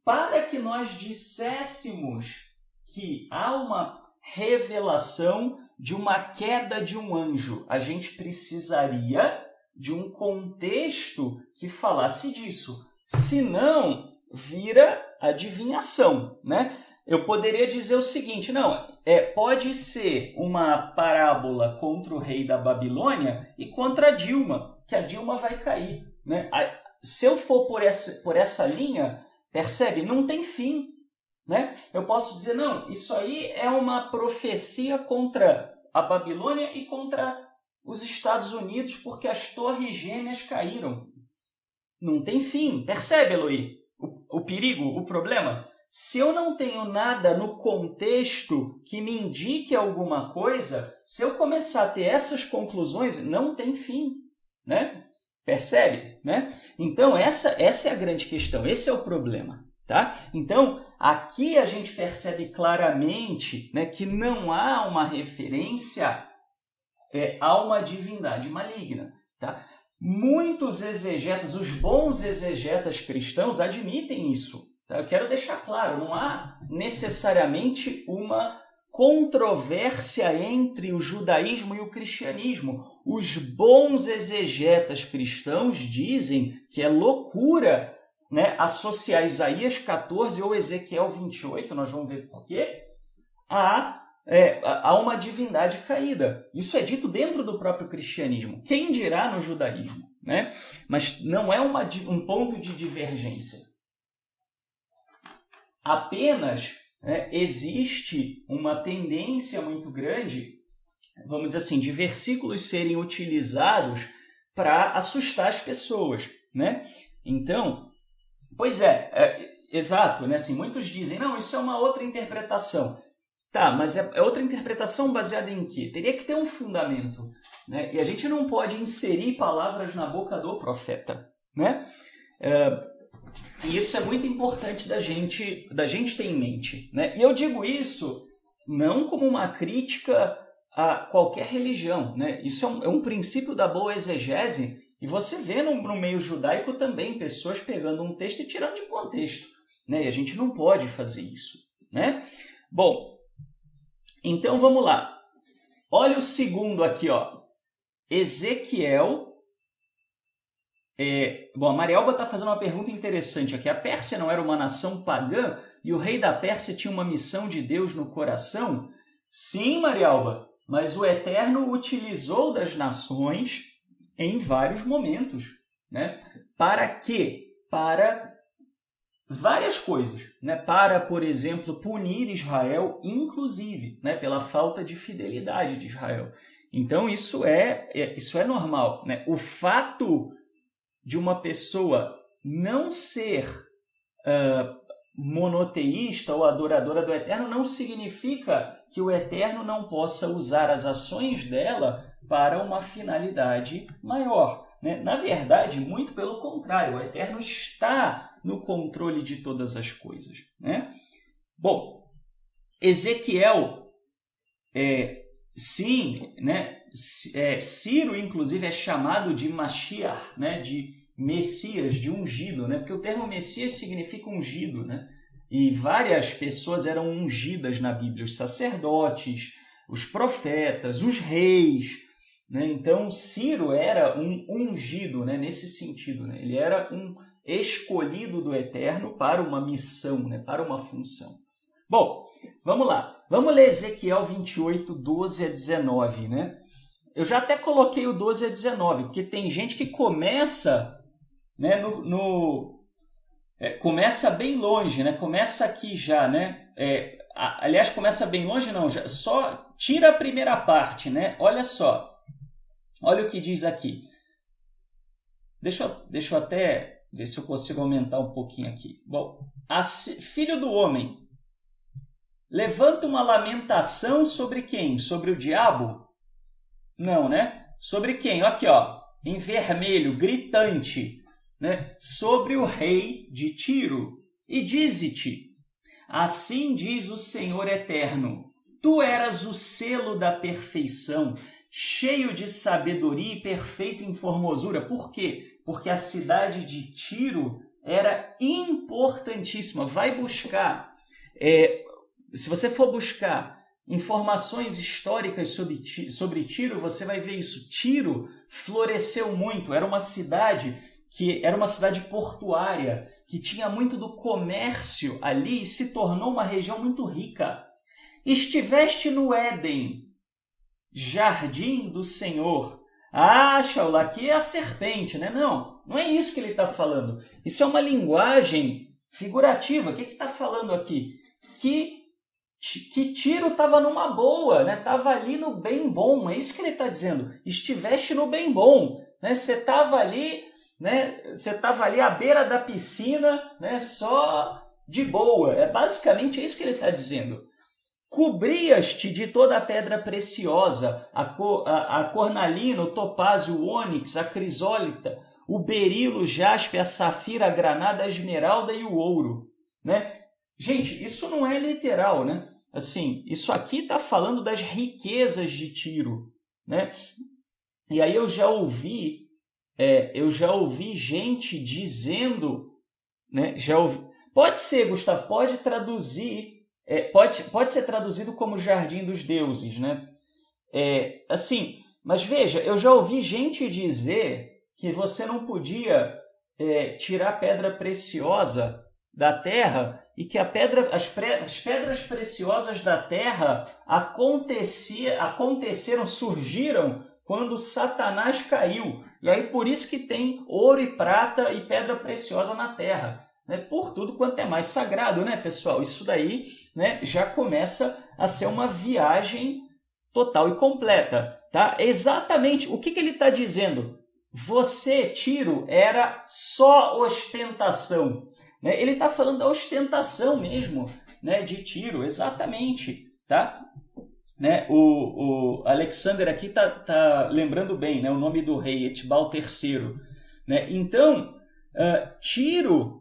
Para que nós disséssemos que há uma revelação de uma queda de um anjo, a gente precisaria de um contexto que falasse disso. Senão, vira adivinhação, né? Eu poderia dizer o seguinte, não, pode ser uma parábola contra o rei da Babilônia e contra a Dilma, que a Dilma vai cair, né? Se eu for por essa linha, percebe? Não tem fim, né? Eu posso dizer, não, isso aí é uma profecia contra a Babilônia e contra os Estados Unidos, porque as torres gêmeas caíram. Não tem fim. Percebe, Eloy? O perigo, o problema? Se eu não tenho nada no contexto que me indique alguma coisa, se eu começar a ter essas conclusões, não tem fim, né? Percebe? Né? Então, essa é a grande questão, esse é o problema. Tá? Então, aqui a gente percebe claramente, né, que não há uma referência a uma divindade maligna. Tá? Muitos exegetas, os bons exegetas cristãos admitem isso. Tá? Eu quero deixar claro, não há necessariamente uma controvérsia entre o judaísmo e o cristianismo. Os bons exegetas cristãos dizem que é loucura, né, associar Isaías 14 ou Ezequiel 28, nós vamos ver por quê, a uma divindade caída. Isso é dito dentro do próprio cristianismo. Quem dirá no judaísmo? Né? Mas não é um ponto de divergência. Apenas existe uma tendência muito grande, vamos dizer assim, de versículos serem utilizados para assustar as pessoas. Né? Então, pois exato, né? Assim, muitos dizem, não, isso é uma outra interpretação. Tá, mas é outra interpretação baseada em quê? Teria que ter um fundamento, né? E a gente não pode inserir palavras na boca do profeta, né? E isso é muito importante da gente ter em mente, né? E eu digo isso não como uma crítica a qualquer religião, né? Isso é um princípio da boa exegese, e você vê no meio judaico também pessoas pegando um texto e tirando de contexto, né? E a gente não pode fazer isso, né? Bom, então vamos lá. Olha o segundo aqui, ó. Ezequiel. Bom, a Marialba está fazendo uma pergunta interessante aqui. A Pérsia não era uma nação pagã e o rei da Pérsia tinha uma missão de Deus no coração? Sim, Marialba, mas o Eterno utilizou das nações em vários momentos, né? Para quê? Para várias coisas, né? Para, por exemplo, punir Israel, inclusive, né? Pela falta de fidelidade de Israel. Então, isso é normal, né? O fato de uma pessoa não ser monoteísta ou adoradora do Eterno não significa que o Eterno não possa usar as ações dela para uma finalidade maior, né? Na verdade, muito pelo contrário, o Eterno está no controle de todas as coisas, né? Bom, Ezequiel, sim, né? Ciro, inclusive, é chamado de Mashiach, né? De Messias, de ungido, né? Porque o termo Messias significa ungido, né? E várias pessoas eram ungidas na Bíblia, os sacerdotes, os profetas, os reis, né? Então, Ciro era um ungido, né? Nesse sentido, né? Ele era um escolhido do Eterno para uma missão, né? Para uma função. Bom, vamos lá. Vamos ler Ezequiel 28, 12 a 19, né? Eu já até coloquei o 12 a 19, porque tem gente que começa, né, começa bem longe, né? Começa aqui já, né? Aliás, começa bem longe, não, já, só tira a primeira parte, né? Olha só, olha o que diz aqui. Deixa eu até ver se eu consigo aumentar um pouquinho aqui. Bom, filho do homem, levanta uma lamentação sobre quem? Sobre o diabo? Não, né? Sobre quem? Aqui, ó, em vermelho, gritante, né? Sobre o rei de Tiro. E dize-te, assim diz o Senhor Eterno, tu eras o selo da perfeição, cheio de sabedoria e perfeito em formosura. Por quê? Porque a cidade de Tiro era importantíssima. Vai buscar, se você for buscar informações históricas sobre Tiro, você vai ver isso. Tiro floresceu muito, era uma cidade portuária, que tinha muito do comércio ali e se tornou uma região muito rica. Estiveste no Éden, jardim do Senhor. Ah, Shaul, aqui é a serpente, né? Não é isso que ele está falando. Isso é uma linguagem figurativa. O que está falando aqui? Que Tiro estava numa boa, né? Estava ali no bem bom. É isso que ele está dizendo. Estiveste no bem bom, né? Você estava ali, né? Você estava ali à beira da piscina, né? Só de boa. Basicamente é isso que ele está dizendo. Cobrias-te de toda a pedra preciosa, a cornalina, o topázio, o ônix, a crisólita, o berilo, o jaspe, a safira, a granada, a esmeralda e o ouro, né? Gente, isso não é literal, né? Assim, isso aqui está falando das riquezas de Tiro, né? E aí eu já ouvi gente dizendo, né? Pode ser, Gustavo, pode traduzir, pode ser traduzido como Jardim dos Deuses, né? Assim, mas veja, eu já ouvi gente dizer que você não podia tirar pedra preciosa da terra e que as pedras preciosas da terra surgiram quando Satanás caiu. E aí por isso que tem ouro e prata e pedra preciosa na terra, né? Por tudo quanto é mais sagrado, né, pessoal? Isso daí, né, já começa a ser uma viagem total e completa, tá? Exatamente o que ele está dizendo. Você, Tiro, era só ostentação. Ele está falando da ostentação mesmo, né, de Tiro, exatamente, tá? Né? O Alexander aqui tá lembrando bem, né, o nome do rei, Etbal III. Né? Então, Tiro,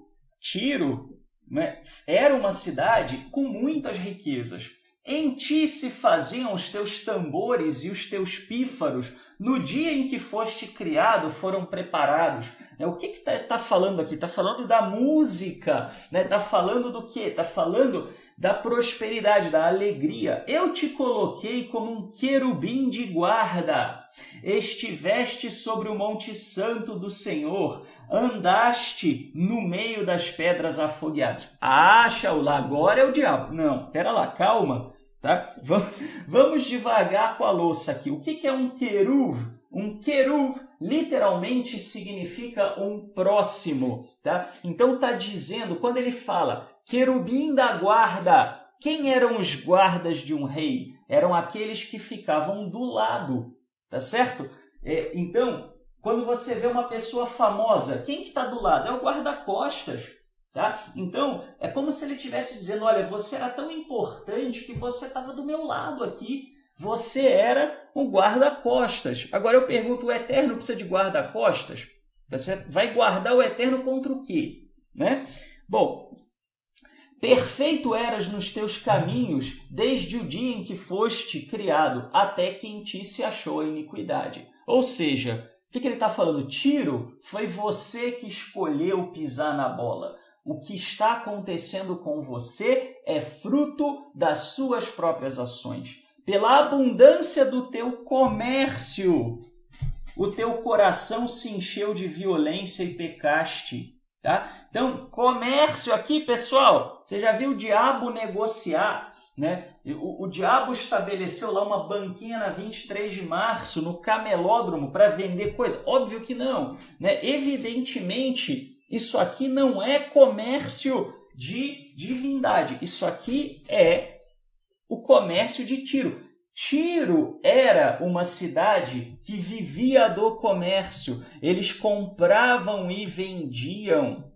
né, era uma cidade com muitas riquezas. Em ti se faziam os teus tambores e os teus pífaros, no dia em que foste criado foram preparados. O que está falando aqui? Está falando da música, né? Está falando do quê? Está falando da prosperidade, da alegria. Eu te coloquei como um querubim de guarda. Estiveste sobre o monte santo do Senhor. Andaste no meio das pedras afogueadas. Ah, Shaul, agora é o diabo. Não, pera lá, calma. Tá? Vamos devagar com a louça aqui. O que é um queruv? Um queruv literalmente significa um próximo. Tá? Então está dizendo, quando ele fala querubim da guarda, quem eram os guardas de um rei? Eram aqueles que ficavam do lado. Tá certo? Então, quando você vê uma pessoa famosa, quem que está do lado? É o guarda-costas. Tá? Então, é como se ele estivesse dizendo, olha, você era tão importante que você estava do meu lado aqui. Você era um guarda-costas. Agora eu pergunto, o Eterno precisa de guarda-costas? Você vai guardar o Eterno contra o quê? Né? Bom, perfeito eras nos teus caminhos desde o dia em que foste criado, até que em ti se achou a iniquidade. Ou seja, O que ele está falando? Tiro, foi você que escolheu pisar na bola. O que está acontecendo com você é fruto das suas próprias ações. Pela abundância do teu comércio, o teu coração se encheu de violência e pecaste. Tá? Então, comércio aqui, pessoal, você já viu o diabo negociar, né? O diabo estabeleceu lá uma banquinha na 23 de março, no camelódromo, para vender coisa? Óbvio que não, né? Evidentemente, isso aqui não é comércio de divindade. Isso aqui é o comércio de Tiro. Tiro era uma cidade que vivia do comércio. Eles compravam e vendiam,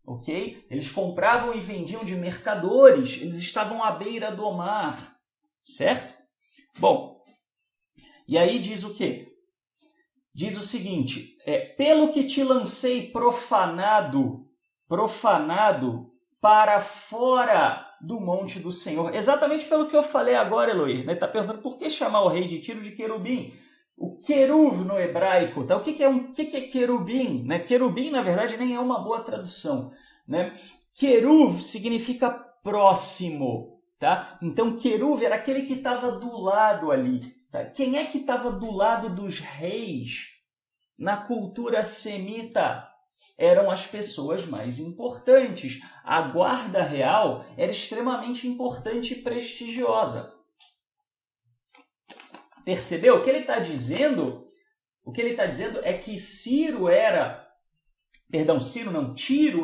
ok? Eles compravam e vendiam de mercadores. Eles estavam à beira do mar, certo? Bom, e aí diz o quê? Diz o seguinte, pelo que te lancei profanado para fora do monte do Senhor. Exatamente pelo que eu falei agora, Eloir. Ele está perguntando por que chamar o rei de Tiro de querubim. O queruv no hebraico, tá? O que é querubim? Né? Querubim, na verdade, nem é uma boa tradução. Né? Queruv significa próximo. Tá? Então, queruv era aquele que estava do lado ali. Tá? Quem é que estava do lado dos reis na cultura semita? Eram as pessoas mais importantes. A guarda real era extremamente importante e prestigiosa. Percebeu? O que ele está dizendo? O que ele está dizendo é que Tiro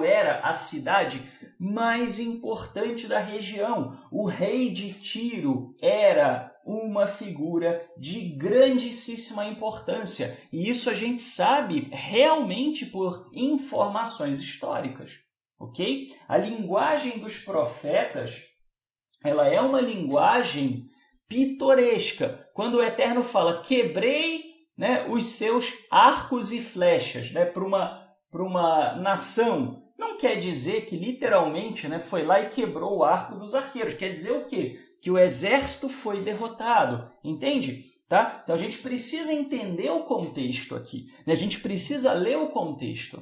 era a cidade mais importante da região. O rei de Tiro era uma figura de grandíssima importância. E isso a gente sabe realmente por informações históricas, ok? A linguagem dos profetas, ela é uma linguagem pitoresca. Quando o Eterno fala, quebrei, né, os seus arcos e flechas, né, para uma nação, não quer dizer que literalmente, né, foi lá e quebrou o arco dos arqueiros. Quer dizer o quê? Que o exército foi derrotado, entende? Tá? Então a gente precisa entender o contexto aqui, né? A gente precisa ler o contexto.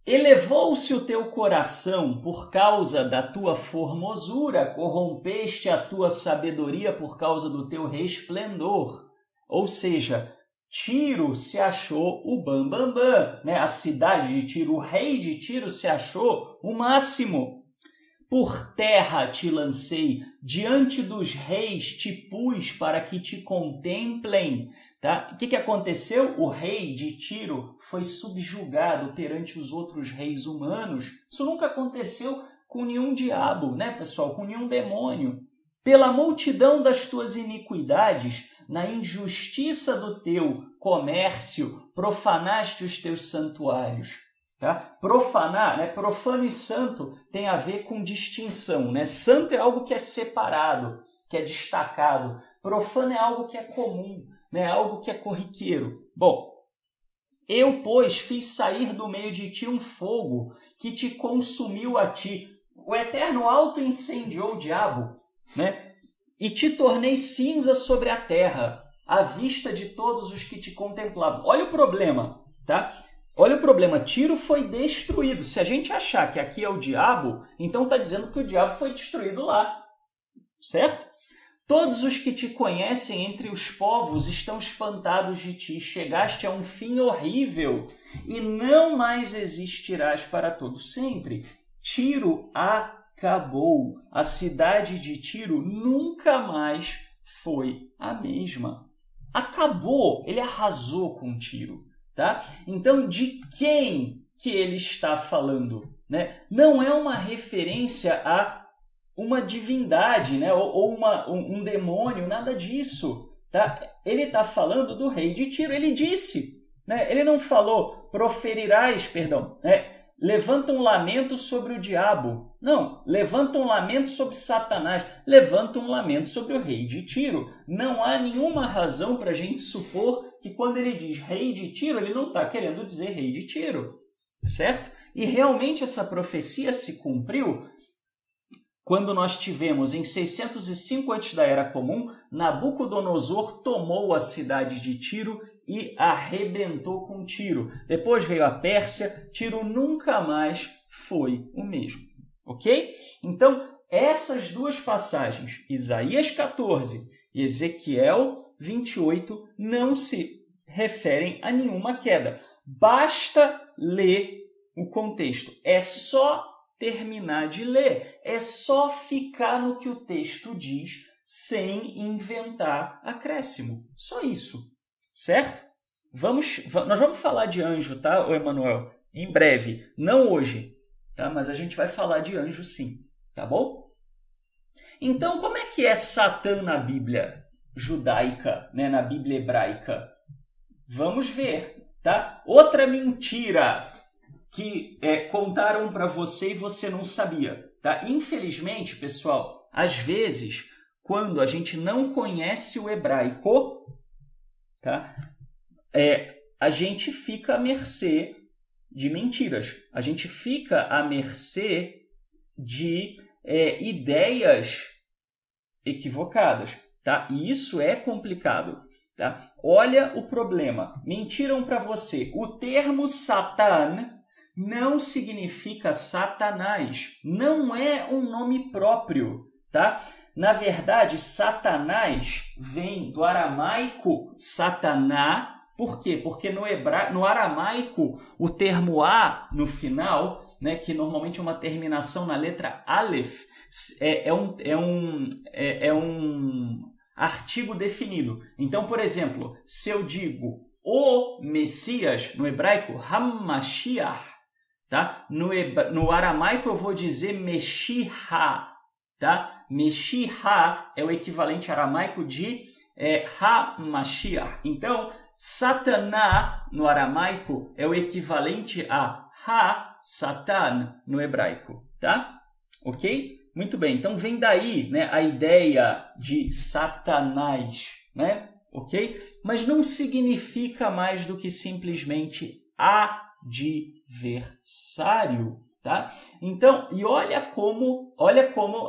Elevou-se o teu coração por causa da tua formosura, corrompeste a tua sabedoria por causa do teu resplendor. Ou seja, Tiro se achou o bambambam, né? A cidade de Tiro, o rei de Tiro se achou o máximo. Por terra te lancei, diante dos reis te pus para que te contemplem. Tá? O que aconteceu? O rei de Tiro foi subjugado perante os outros reis humanos. Isso nunca aconteceu com nenhum diabo, né, pessoal? Com nenhum demônio. Pela multidão das tuas iniquidades, na injustiça do teu comércio, profanaste os teus santuários. Tá? Profanar, né? Profano e santo tem a ver com distinção. Né? Santo é algo que é separado, que é destacado. Profano é algo que é comum, né? Algo que é corriqueiro. Bom, eu, pois, fiz sair do meio de ti um fogo que te consumiu a ti. O Eterno auto-incendiou o diabo, né? E te tornei cinza sobre a terra, à vista de todos os que te contemplavam. Olha o problema, tá? Olha o problema, Tiro foi destruído. Se a gente achar que aqui é o diabo, então está dizendo que o diabo foi destruído lá, certo? Todos os que te conhecem entre os povos estão espantados de ti. Chegaste a um fim horrível e não mais existirás para todo sempre. Tiro acabou. A cidade de Tiro nunca mais foi a mesma. Acabou. Ele arrasou com Tiro. Tá? Então, de quem que ele está falando? Né? Não é uma referência a uma divindade, né? ou um demônio, nada disso. Tá? Ele está falando do rei de Tiro. Ele disse, né? Ele não falou, levanta um lamento sobre o diabo. Não, levanta um lamento sobre Satanás. Levanta um lamento sobre o rei de Tiro. Não há nenhuma razão para a gente supor que quando ele diz rei de Tiro, ele não está querendo dizer rei de Tiro, certo? E realmente essa profecia se cumpriu quando nós tivemos, em 605 antes da Era Comum, Nabucodonosor tomou a cidade de Tiro e arrebentou com Tiro. Depois veio a Pérsia, Tiro nunca mais foi o mesmo. Ok? Então, essas duas passagens, Isaías 14 e Ezequiel 28, não se referem a nenhuma queda. Basta ler o contexto. É só terminar de ler. É só ficar no que o texto diz sem inventar acréscimo. Só isso. Certo? Nós vamos falar de anjo, tá, Emanuel? Em breve. Não hoje, tá? Mas a gente vai falar de anjo sim. Tá bom? Então, como é que é Satã na Bíblia judaica, né? Na Bíblia hebraica? Vamos ver, tá? Outra mentira que contaram para você e você não sabia, tá? Infelizmente, pessoal, às vezes, quando a gente não conhece o hebraico, tá? A gente fica à mercê de mentiras. A gente fica à mercê de ideias equivocadas, tá? E isso é complicado, tá? Olha o problema. Mentiram para você. O termo Satã não significa Satanás. Não é um nome próprio, tá? Na verdade, Satanás vem do aramaico Sataná. Por quê? Porque no aramaico, o termo A no final, né, que normalmente é uma terminação na letra Aleph, é um artigo definido. Então, por exemplo, se eu digo o Messias, no hebraico, Hamashiach, tá? No aramaico eu vou dizer Meshiha, tá? Meshiha é o equivalente aramaico de Hamashiach. Então, Sataná, no aramaico, é o equivalente a Ha-Satan, no hebraico, tá? Ok? Muito bem, então vem daí, né, a ideia de Satanás, né? Ok? Mas não significa mais do que simplesmente adversário, tá? Então, e olha como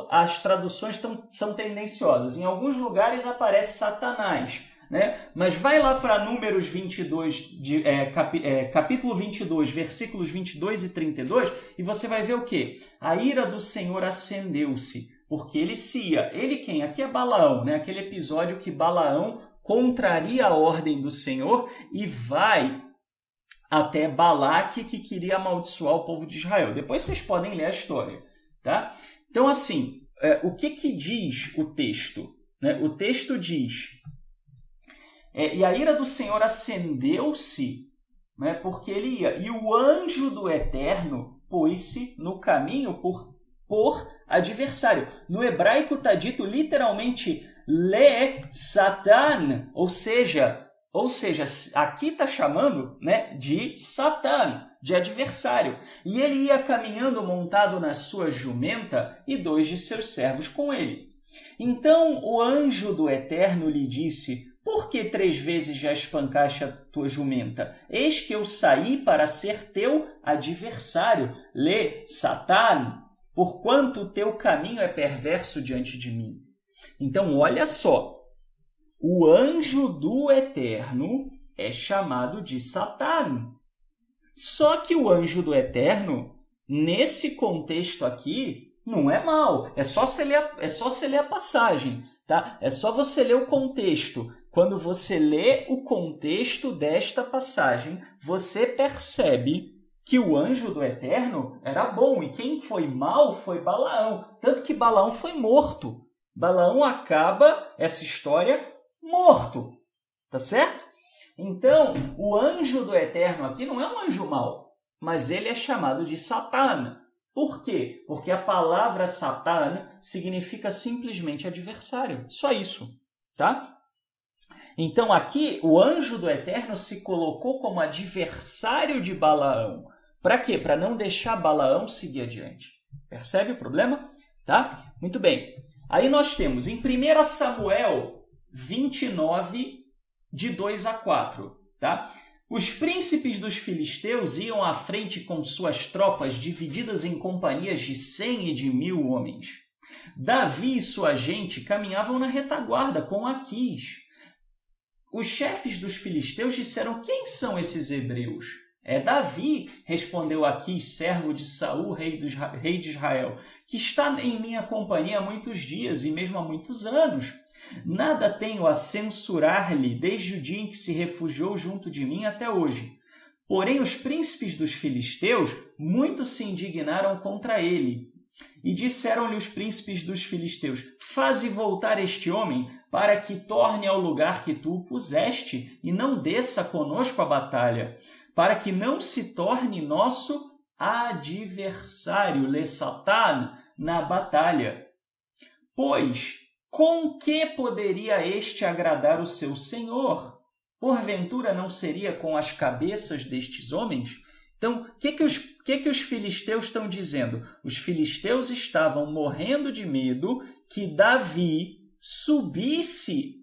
as traduções são tendenciosas. Em alguns lugares aparece Satanás, né? Mas vai lá para Números 22, capítulo 22, versículos 22 e 32, e você vai ver o quê? A ira do Senhor acendeu-se, porque ele se ia. Ele quem? Aqui é Balaão, né? Aquele episódio que Balaão contraria a ordem do Senhor e vai até Balaque, que queria amaldiçoar o povo de Israel. Depois vocês podem ler a história, tá? Então, assim, o que diz o texto? Né? O texto diz... e a ira do Senhor acendeu-se, né, porque ele ia. E o anjo do Eterno pôs-se no caminho por adversário. No hebraico está dito literalmente le Satan, ou seja, aqui está chamando, né, de Satã, de adversário. E ele ia caminhando montado na sua jumenta e 2 de seus servos com ele. Então o anjo do Eterno lhe disse: por que 3 vezes já espancaste a tua jumenta? Eis que eu saí para ser teu adversário, le Satã, porquanto o teu caminho é perverso diante de mim. Então, olha só, o anjo do Eterno é chamado de Satã. Só que o anjo do Eterno, nesse contexto aqui, não é mal. É só você ler a passagem, tá? É só você ler o contexto. Quando você lê o contexto desta passagem, você percebe que o anjo do Eterno era bom e quem foi mal foi Balaão. Tanto que Balaão foi morto. Balaão acaba essa história morto. Tá certo? Então, o anjo do Eterno aqui não é um anjo mau, mas ele é chamado de Satã. Por quê? Porque a palavra Satã significa simplesmente adversário. Só isso, tá? Então aqui o anjo do Eterno se colocou como adversário de Balaão. Para quê? Para não deixar Balaão seguir adiante. Percebe o problema? Tá? Muito bem. Aí nós temos em 1 Samuel 29, de 2 a 4. Tá? Os príncipes dos filisteus iam à frente com suas tropas divididas em companhias de 100 e de 1000 homens. Davi e sua gente caminhavam na retaguarda com Aquis. os chefes dos filisteus disseram: quem são esses hebreus? É Davi, respondeu Aquis, servo de Saul, rei de Israel, que está em minha companhia há muitos dias e mesmo há muitos anos. Nada tenho a censurar-lhe desde o dia em que se refugiou junto de mim até hoje. Porém, os príncipes dos filisteus muito se indignaram contra ele. E disseram-lhe os príncipes dos filisteus: faze voltar este homem para que torne ao lugar que tu o puseste e não desça conosco à batalha, para que não se torne nosso adversário, le Satan, na batalha. Pois, com que poderia este agradar o seu senhor? Porventura não seria com as cabeças destes homens? Então, o que os filisteus estão dizendo? Os filisteus estavam morrendo de medo que Davi subisse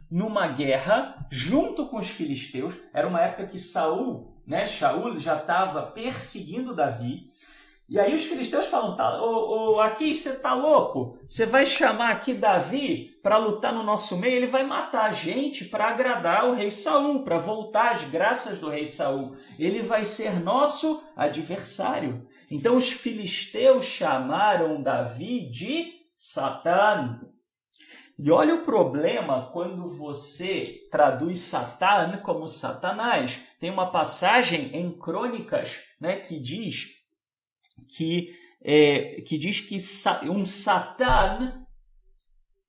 numa guerra junto com os filisteus. Era uma época que Shaul já estava perseguindo Davi. E aí os filisteus falam: aqui você está louco? Você vai chamar aqui Davi para lutar no nosso meio? Ele vai matar a gente para agradar o rei Saul, para voltar às graças do rei Saul. Ele vai ser nosso adversário. Então os filisteus chamaram Davi de Satã. E olha o problema quando você traduz Satã como Satanás. Tem uma passagem em Crônicas, que diz que um Satã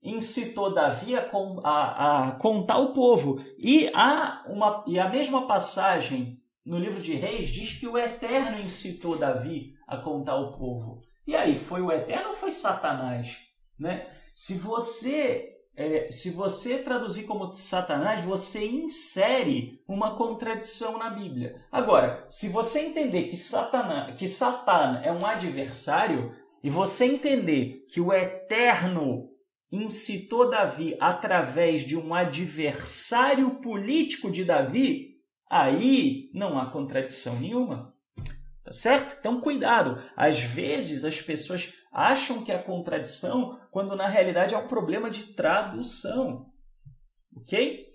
incitou Davi a contar o povo. E a mesma passagem no livro de Reis diz que o Eterno incitou Davi a contar o povo. E aí, foi o Eterno ou foi Satanás? Se você traduzir como Satanás, você insere uma contradição na Bíblia. Agora, se você entender que Satã é um adversário, e você entender que o Eterno incitou Davi através de um adversário político de Davi, aí não há contradição nenhuma. Tá certo? Então, cuidado. Às vezes, as pessoas acham que é contradição, quando na realidade é um problema de tradução. Ok?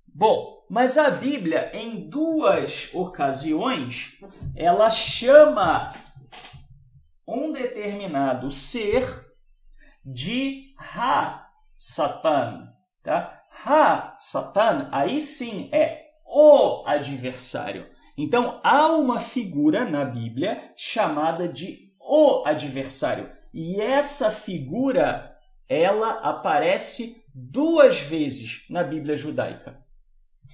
Bom, mas a Bíblia, em 2 ocasiões, ela chama um determinado ser de Ha-Satan. Tá? Ha-Satan, aí sim, é o adversário. Então, há uma figura na Bíblia chamada de o adversário. E essa figura, ela aparece 2 vezes na Bíblia judaica.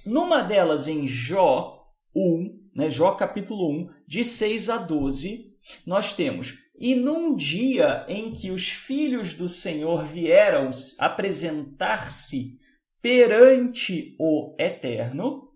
Numa delas, em Jó 1, Jó capítulo 1, de 6 a 12, nós temos: e num dia em que os filhos do Senhor vieram apresentar-se perante o Eterno,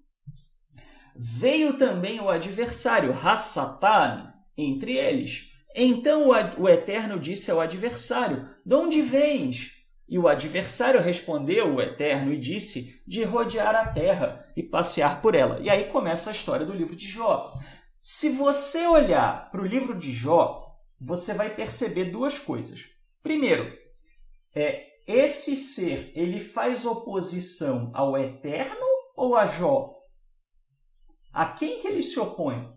veio também o adversário, Ha-Satan, entre eles. Então o Eterno disse ao adversário: de onde vens? E o adversário respondeu o Eterno e disse: de rodear a terra e passear por ela. E aí começa a história do livro de Jó. Se você olhar para o livro de Jó, você vai perceber 2 coisas. Primeiro, esse ser, ele faz oposição ao Eterno ou a Jó? A quem que ele se opõe?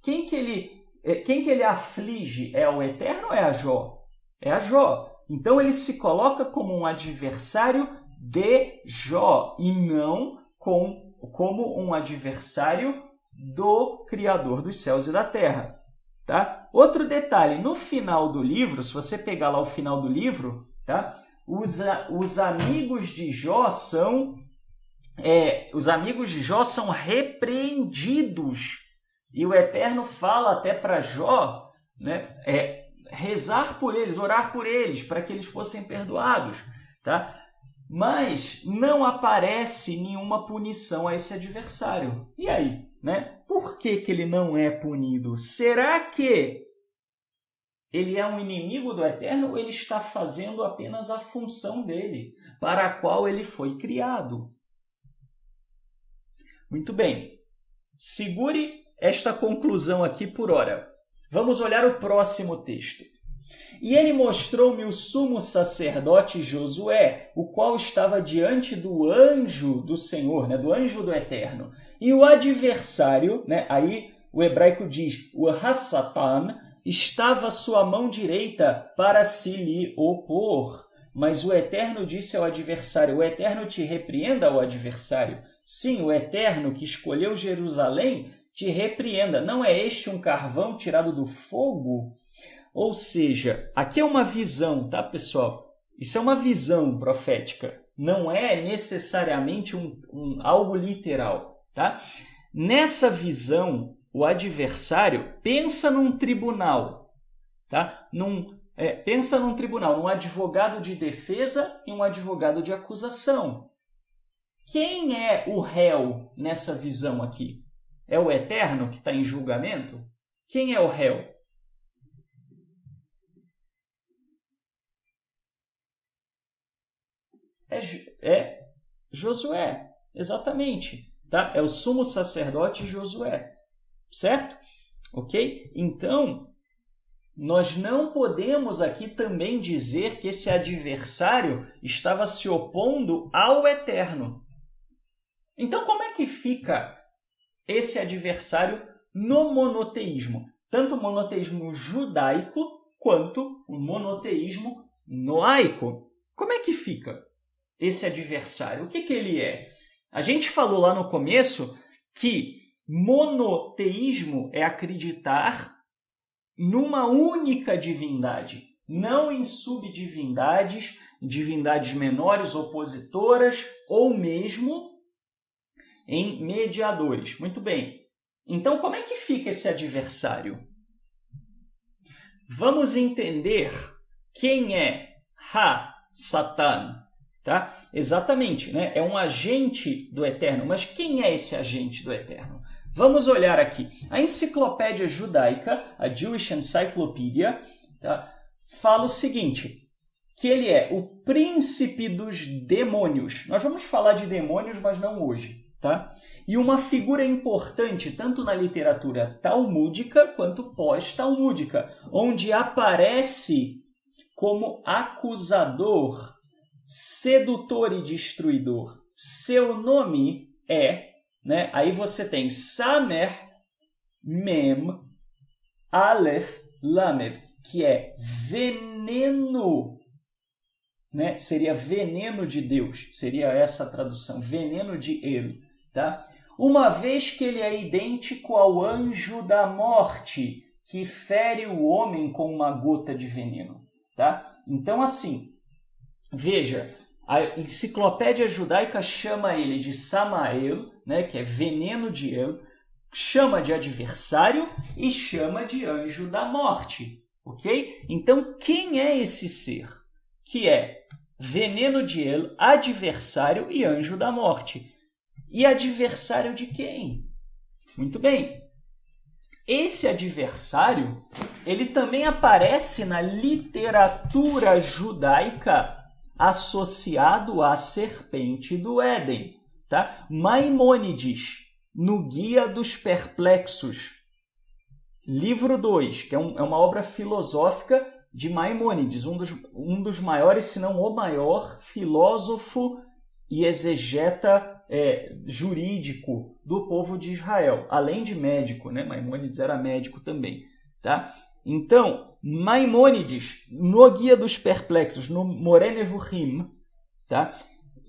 Quem que ele aflige? É ao Eterno ou é a Jó? É a Jó. Então ele se coloca como um adversário de Jó e não como um adversário do Criador dos céus e da terra. Tá? Outro detalhe, no final do livro, se você pegar lá o final do livro, tá? Os amigos de Jó são repreendidos. E o Eterno fala até para Jó, rezar por eles, orar por eles, para que eles fossem perdoados. Tá? Mas não aparece nenhuma punição a esse adversário. E aí? Por que ele não é punido? Será que ele é um inimigo do Eterno ou ele está fazendo apenas a função dele, para a qual ele foi criado? Muito bem. Segure esta conclusão aqui por hora. Vamos olhar o próximo texto. E ele mostrou-me o sumo sacerdote Josué, o qual estava diante do anjo do Senhor, né, do anjo do Eterno. E o adversário, né, aí o hebraico diz, o Hassatan, estava à sua mão direita para se lhe opor. Mas o Eterno disse ao adversário, o Eterno te repreenda, ó adversário. Sim, o Eterno que escolheu Jerusalém te repreenda. Não é este um carvão tirado do fogo? Ou seja, aqui é uma visão, tá, pessoal? Isso é uma visão profética. Não é necessariamente algo literal, tá? Nessa visão, o adversário pensa num tribunal, tá? Pensa num tribunal, num advogado de defesa e um advogado de acusação. Quem é o réu nessa visão aqui? É o Eterno que está em julgamento? Quem é o réu? É Josué, exatamente. Tá? É o sumo sacerdote Josué, certo? Ok? Então, nós não podemos aqui também dizer que esse adversário estava se opondo ao Eterno. Então, como é que fica esse adversário no monoteísmo? Tanto o monoteísmo judaico quanto o monoteísmo noaico. Como é que fica esse adversário? O que ele é? A gente falou lá no começo que monoteísmo é acreditar numa única divindade, não em subdivindades, divindades menores, opositoras, ou mesmo em mediadores. Muito bem. Então, como é que fica esse adversário? Vamos entender quem é Satan, tá? Exatamente, né? É um agente do Eterno. Mas quem é esse agente do Eterno? Vamos olhar aqui. A enciclopédia judaica, a Jewish Encyclopedia, tá? Fala o seguinte, que ele é o príncipe dos demônios. Nós vamos falar de demônios, mas não hoje, tá? E uma figura importante, tanto na literatura talmúdica quanto pós-talmúdica, onde aparece como acusador, sedutor e destruidor. Seu nome é, né? Aí você tem Samer, Mem, Aleph, Lamed, que é veneno, né? Seria veneno de Deus, seria essa a tradução, veneno de El, tá? Uma vez que ele é idêntico ao anjo da morte, que fere o homem com uma gota de veneno, tá? Então, assim, veja, a enciclopédia judaica chama ele de Samael, né, que é veneno de El, chama de adversário e chama de anjo da morte, ok? Então, quem é esse ser? Que é veneno de El, adversário e anjo da morte. E adversário de quem? Muito bem. Esse adversário, ele também aparece na literatura judaica associado à serpente do Éden, tá? Maimônides, no Guia dos Perplexos, livro 2, que é uma obra filosófica de Maimônides, um dos maiores, se não o maior, filósofo e exegeta jurídico do povo de Israel, além de médico, né? Maimônides era médico também, tá? Então, Maimônides, no Guia dos Perplexos, no Moreh Nevuchim, tá?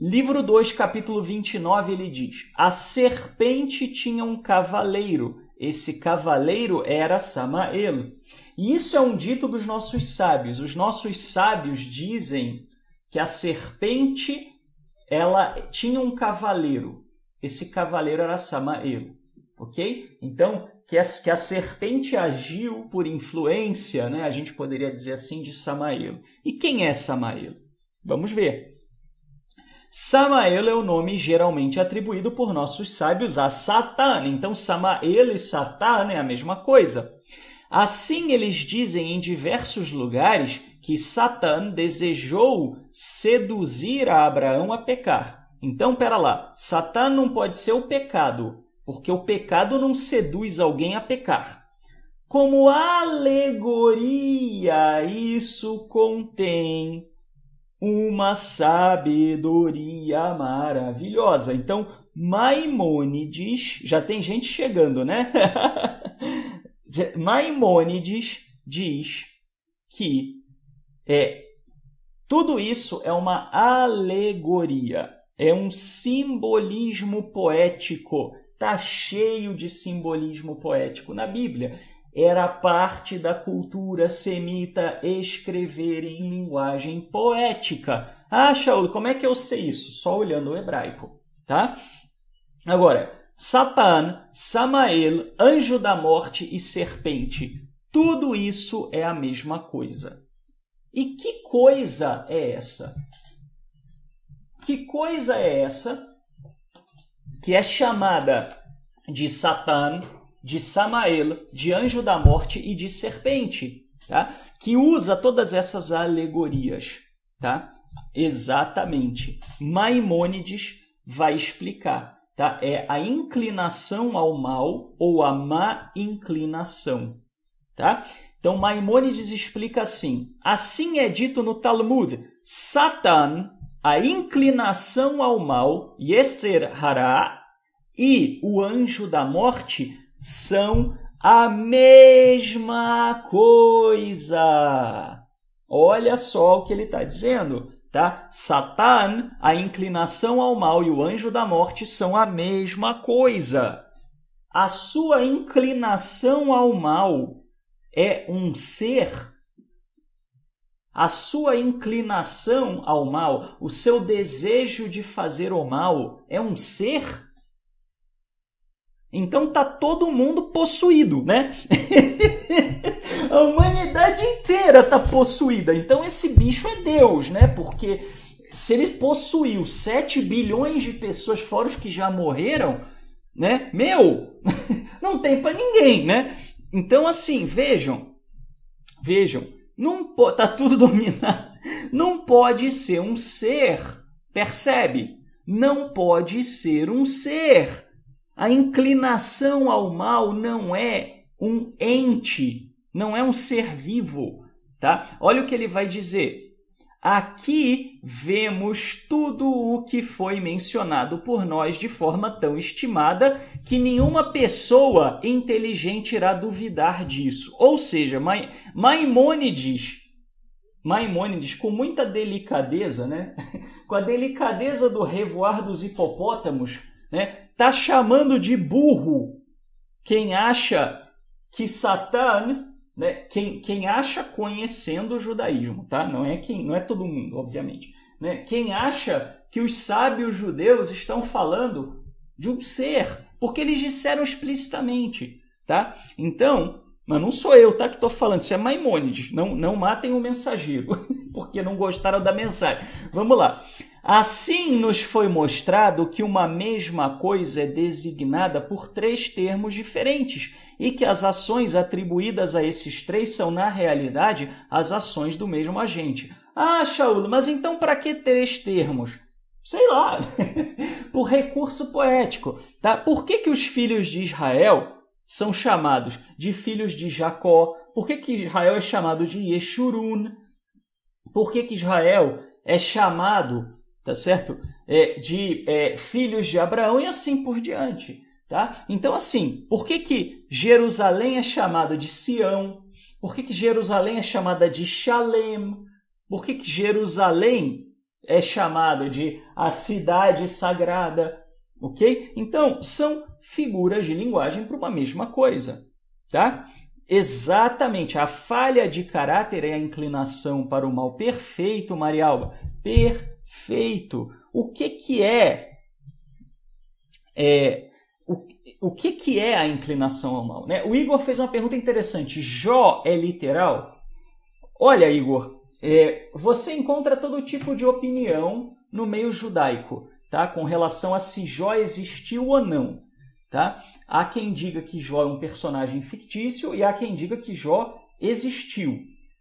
Livro 2, capítulo 29, ele diz: a serpente tinha um cavaleiro, esse cavaleiro era Samael. E isso é um dito dos nossos sábios. Os nossos sábios dizem que a serpente, ela tinha um cavaleiro. Esse cavaleiro era Samael, ok? Então, que a serpente agiu por influência, né? A gente poderia dizer assim, de Samael. E quem é Samael? Vamos ver. Samael é o nome geralmente atribuído por nossos sábios a Satã. Então, Samael e Satã é a mesma coisa. Assim, eles dizem em diversos lugares que Satã desejou seduzir a Abraão a pecar. Então, pera lá, Satã não pode ser o pecado, porque o pecado não seduz alguém a pecar. como alegoria, isso contém uma sabedoria maravilhosa. Então, Maimônides, já tem gente chegando, né? Maimônides diz que tudo isso é uma alegoria, é um simbolismo poético. Está cheio de simbolismo poético na Bíblia. Era parte da cultura semita escrever em linguagem poética. Ah, Shaul, como é que eu sei isso? Só olhando o hebraico, tá? Agora, Satã, Samael, anjo da morte e serpente. Tudo isso é a mesma coisa. E que coisa é essa? Que coisa é essa que é chamada de Satã, de Samael, de anjo da morte e de serpente, tá? Que usa todas essas alegorias, tá? Exatamente. Maimônides vai explicar, tá? É a inclinação ao mal ou a má inclinação, tá? Então Maimônides explica assim: assim é dito no Talmud, Satã, a inclinação ao mal, Yeser Hara, e o anjo da morte são a mesma coisa. Olha só o que ele está dizendo, tá? Satã, a inclinação ao mal e o anjo da morte são a mesma coisa. A sua inclinação ao mal é um ser. A sua inclinação ao mal, o seu desejo de fazer o mal é um ser? Então tá todo mundo possuído, né? A humanidade inteira tá possuída. Então esse bicho é Deus, né? Porque se ele possuiu 7 bilhões de pessoas, fora os que já morreram, né? Não tem para ninguém, né? Então assim, vejam, não tá tudo dominado. Não pode ser um ser, percebe? Não pode ser um ser. A inclinação ao mal não é um ente, não é um ser vivo, tá? Olha o que ele vai dizer. Aqui vemos tudo o que foi mencionado por nós de forma tão estimada que nenhuma pessoa inteligente irá duvidar disso. Ou seja, Maimônides, com muita delicadeza, né? Com a delicadeza do revoar dos hipopótamos, né? Tá chamando de burro quem acha que Satã, né? Quem acha conhecendo o judaísmo, tá? Não é todo mundo, obviamente, né? Quem acha que os sábios judeus estão falando de um ser, porque eles disseram explicitamente, tá? Então, mas não sou eu, tá, que estou falando, isso é Maimônides. Não matem o mensageiro, porque não gostaram da mensagem. Vamos lá. Assim nos foi mostrado que uma mesma coisa é designada por 3 termos diferentes e que as ações atribuídas a esses 3 são, na realidade, as ações do mesmo agente. Ah, Shaul, mas então para que 3 termos? Sei lá, por recurso poético. Tá? Por que os filhos de Israel são chamados de filhos de Jacó? Por que Israel é chamado de Yeshurun? Por que Israel é chamado, tá certo? De filhos de Abraão e assim por diante, tá? Então, assim, por que Jerusalém é chamada de Sião? Por que Jerusalém é chamada de Shalem? Por que Jerusalém é chamada de a cidade sagrada? Ok? Então, são figuras de linguagem para uma mesma coisa, tá? Exatamente, a falha de caráter é a inclinação para o mal. Perfeito, Marialba, perfeito. O que é a inclinação ao mal, né? O Igor fez uma pergunta interessante. Jó é literal? Olha, Igor, você encontra todo tipo de opinião no meio judaico, tá? Com relação a se Jó existiu ou não. Tá? Há quem diga que Jó é um personagem fictício e há quem diga que Jó existiu.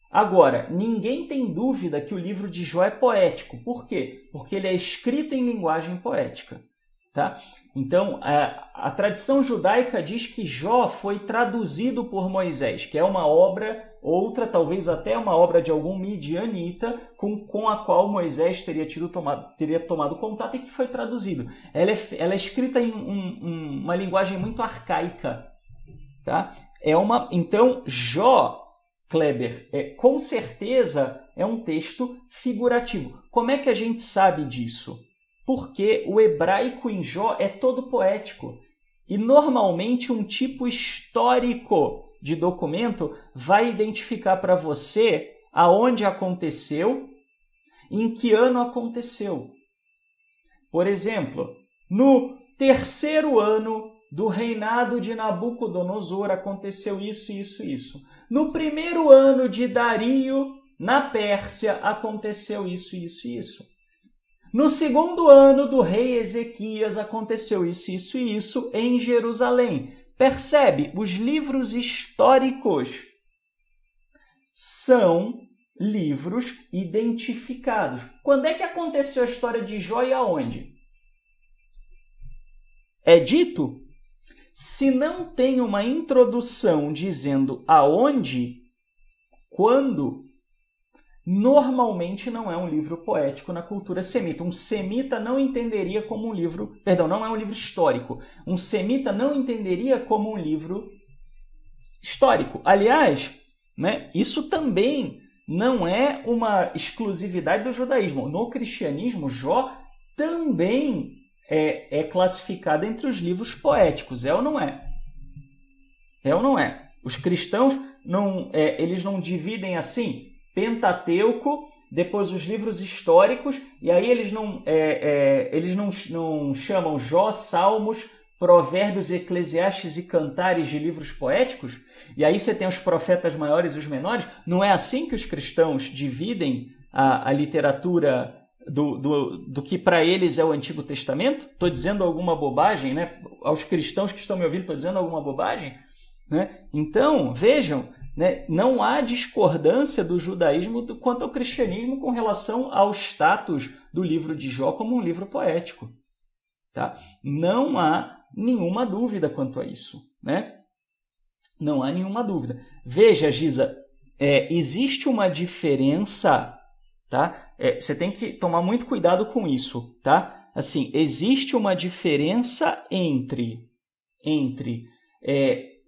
Agora, ninguém tem dúvida que o livro de Jó é poético. Por quê? Porque ele é escrito em linguagem poética. Tá? Então, a tradição judaica diz que Jó foi traduzido por Moisés, que é uma obra, outra, talvez até uma obra de algum midianita, com a qual Moisés teria tomado contato e que foi traduzido. Ela é escrita em uma linguagem muito arcaica. Tá? Então, Jó, Kleber, com certeza é um texto figurativo. Como é que a gente sabe disso? Porque o hebraico em Jó é todo poético. E normalmente um tipo histórico de documento vai identificar para você aonde aconteceu, em que ano aconteceu. Por exemplo, no 3º ano do reinado de Nabucodonosor aconteceu isso, isso, isso. No 1º ano de Dario, na Pérsia, aconteceu isso, isso, isso. No 2º ano do rei Ezequias aconteceu isso, isso e isso em Jerusalém. Percebe? Os livros históricos são livros identificados. Quando é que aconteceu a história de Jó e aonde? É dito? Se não tem uma introdução dizendo aonde, quando, normalmente não é um livro poético na cultura semita. Um semita não entenderia como um livro... Perdão, não é um livro histórico. Um semita não entenderia como um livro histórico. Aliás, né, isso também não é uma exclusividade do judaísmo. No cristianismo, Jó também é classificado entre os livros poéticos. É ou não é? É ou não é? Os cristãos eles não dividem assim... Pentateuco, depois os livros históricos, e aí eles não chamam Jó, Salmos, Provérbios, Eclesiastes e Cantares de livros poéticos? E aí você tem os profetas maiores e os menores? Não é assim que os cristãos dividem a literatura do que para eles é o Antigo Testamento? Estou dizendo alguma bobagem, né? Aos cristãos que estão me ouvindo, estou dizendo alguma bobagem? Né? Então, vejam, né, não há discordância do judaísmo quanto ao cristianismo com relação ao status do livro de Jó como um livro poético. Tá? Não há nenhuma dúvida quanto a isso. Né? Não há nenhuma dúvida. Veja, Giza, existe uma diferença, tá? Você tem que tomar muito cuidado com isso. Tá? Assim, existe uma diferença entre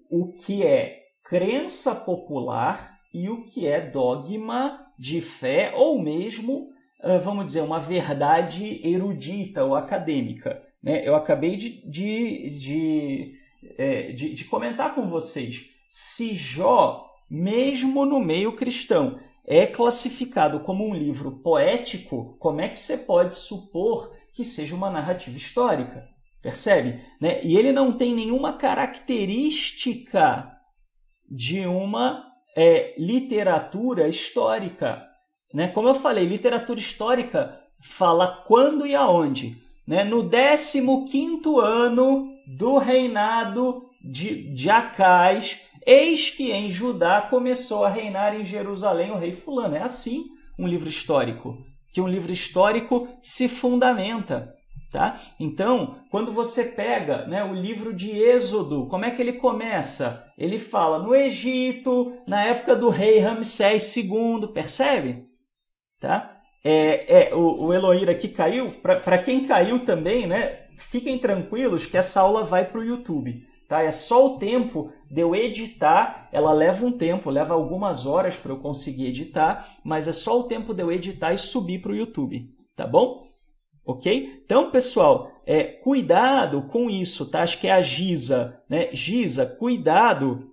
o que é crença popular e o que é dogma de fé ou mesmo, vamos dizer, uma verdade erudita ou acadêmica. Né? Eu acabei de comentar com vocês. Se Jó, mesmo no meio cristão, é classificado como um livro poético, como é que você pode supor que seja uma narrativa histórica? Percebe? Né? E ele não tem nenhuma característica de uma literatura histórica. Né? Como eu falei, literatura histórica fala quando e aonde. Né? No 15º ano do reinado de Acais, eis que em Judá começou a reinar em Jerusalém o rei fulano. É assim um livro histórico, que um livro histórico se fundamenta. Tá? Então, quando você pega, né, o livro de Êxodo, como é que ele começa? Ele fala no Egito, na época do rei Ramsés II, percebe? Tá? O Eloir aqui caiu. Para quem caiu também, né, fiquem tranquilos que essa aula vai para o YouTube. Tá? É só o tempo de eu editar, ela leva um tempo, leva algumas horas para eu conseguir editar, mas é só o tempo de eu editar e subir para o YouTube. Tá bom? Ok? Então, pessoal, cuidado com isso, tá? Acho que é a Giza, né? Giza, cuidado,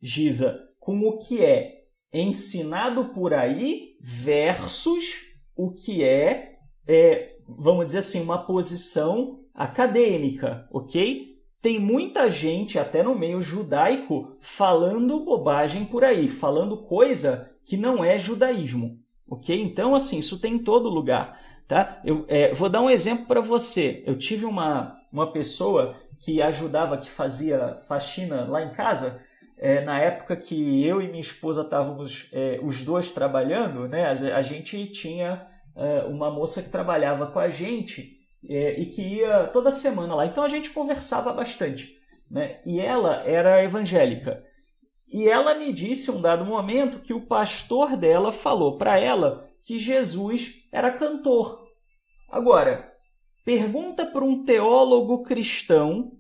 Giza, com o que é ensinado por aí versus o que vamos dizer assim, uma posição acadêmica, ok? Tem muita gente, até no meio judaico, falando bobagem por aí, falando coisa que não é judaísmo. Ok? Então, assim, isso tem em todo lugar. Tá? Eu vou dar um exemplo para você. Eu tive uma pessoa que ajudava, que fazia faxina lá em casa, na época que eu e minha esposa estávamos os dois trabalhando, né? A gente tinha uma moça que trabalhava com a gente e que ia toda semana lá. Então a gente conversava bastante, né? E ela era evangélica. E ela me disse, em um dado momento, que o pastor dela falou para ela que Jesus era cantor. Agora, pergunta para um teólogo cristão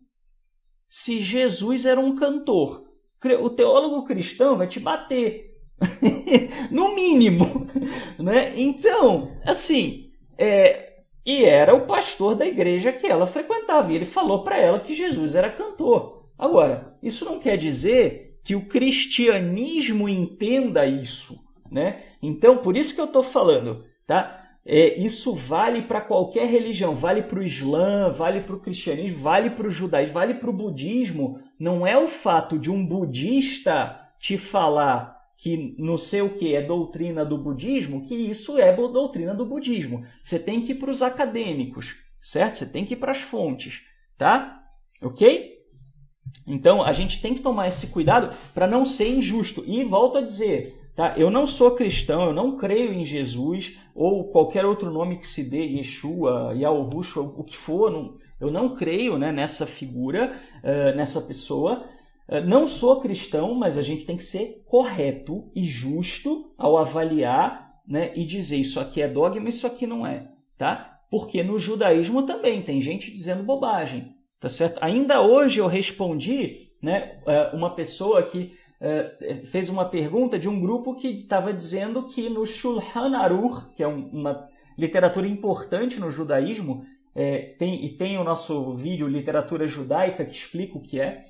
se Jesus era um cantor. O teólogo cristão vai te bater, no mínimo, né? Então, assim, e era o pastor da igreja que ela frequentava, e ele falou para ela que Jesus era cantor. Agora, isso não quer dizer que o cristianismo entenda isso, né? Então, por isso que eu estou falando, tá? Isso vale para qualquer religião, vale para o Islã, vale para o cristianismo, vale para o judaísmo, vale para o budismo. Não é o fato de um budista te falar que não sei o que é doutrina do budismo, que isso é doutrina do budismo. Você tem que ir para os acadêmicos, certo? Você tem que ir para as fontes, tá? Ok? Então, a gente tem que tomar esse cuidado para não ser injusto. E volto a dizer, tá? Eu não sou cristão, eu não creio em Jesus ou qualquer outro nome que se dê, Yeshua, Yahushua, o que for. Eu não creio, né, nessa figura, nessa pessoa. Não sou cristão, mas a gente tem que ser correto e justo ao avaliar, né, e dizer isso aqui é dogma, isso aqui não é. Tá? Porque no judaísmo também tem gente dizendo bobagem. Tá certo? Ainda hoje eu respondi, né, uma pessoa que fez uma pergunta de um grupo que estava dizendo que no Shulchan Aruch, que é uma literatura importante no judaísmo, tem o nosso vídeo Literatura Judaica que explica o que é,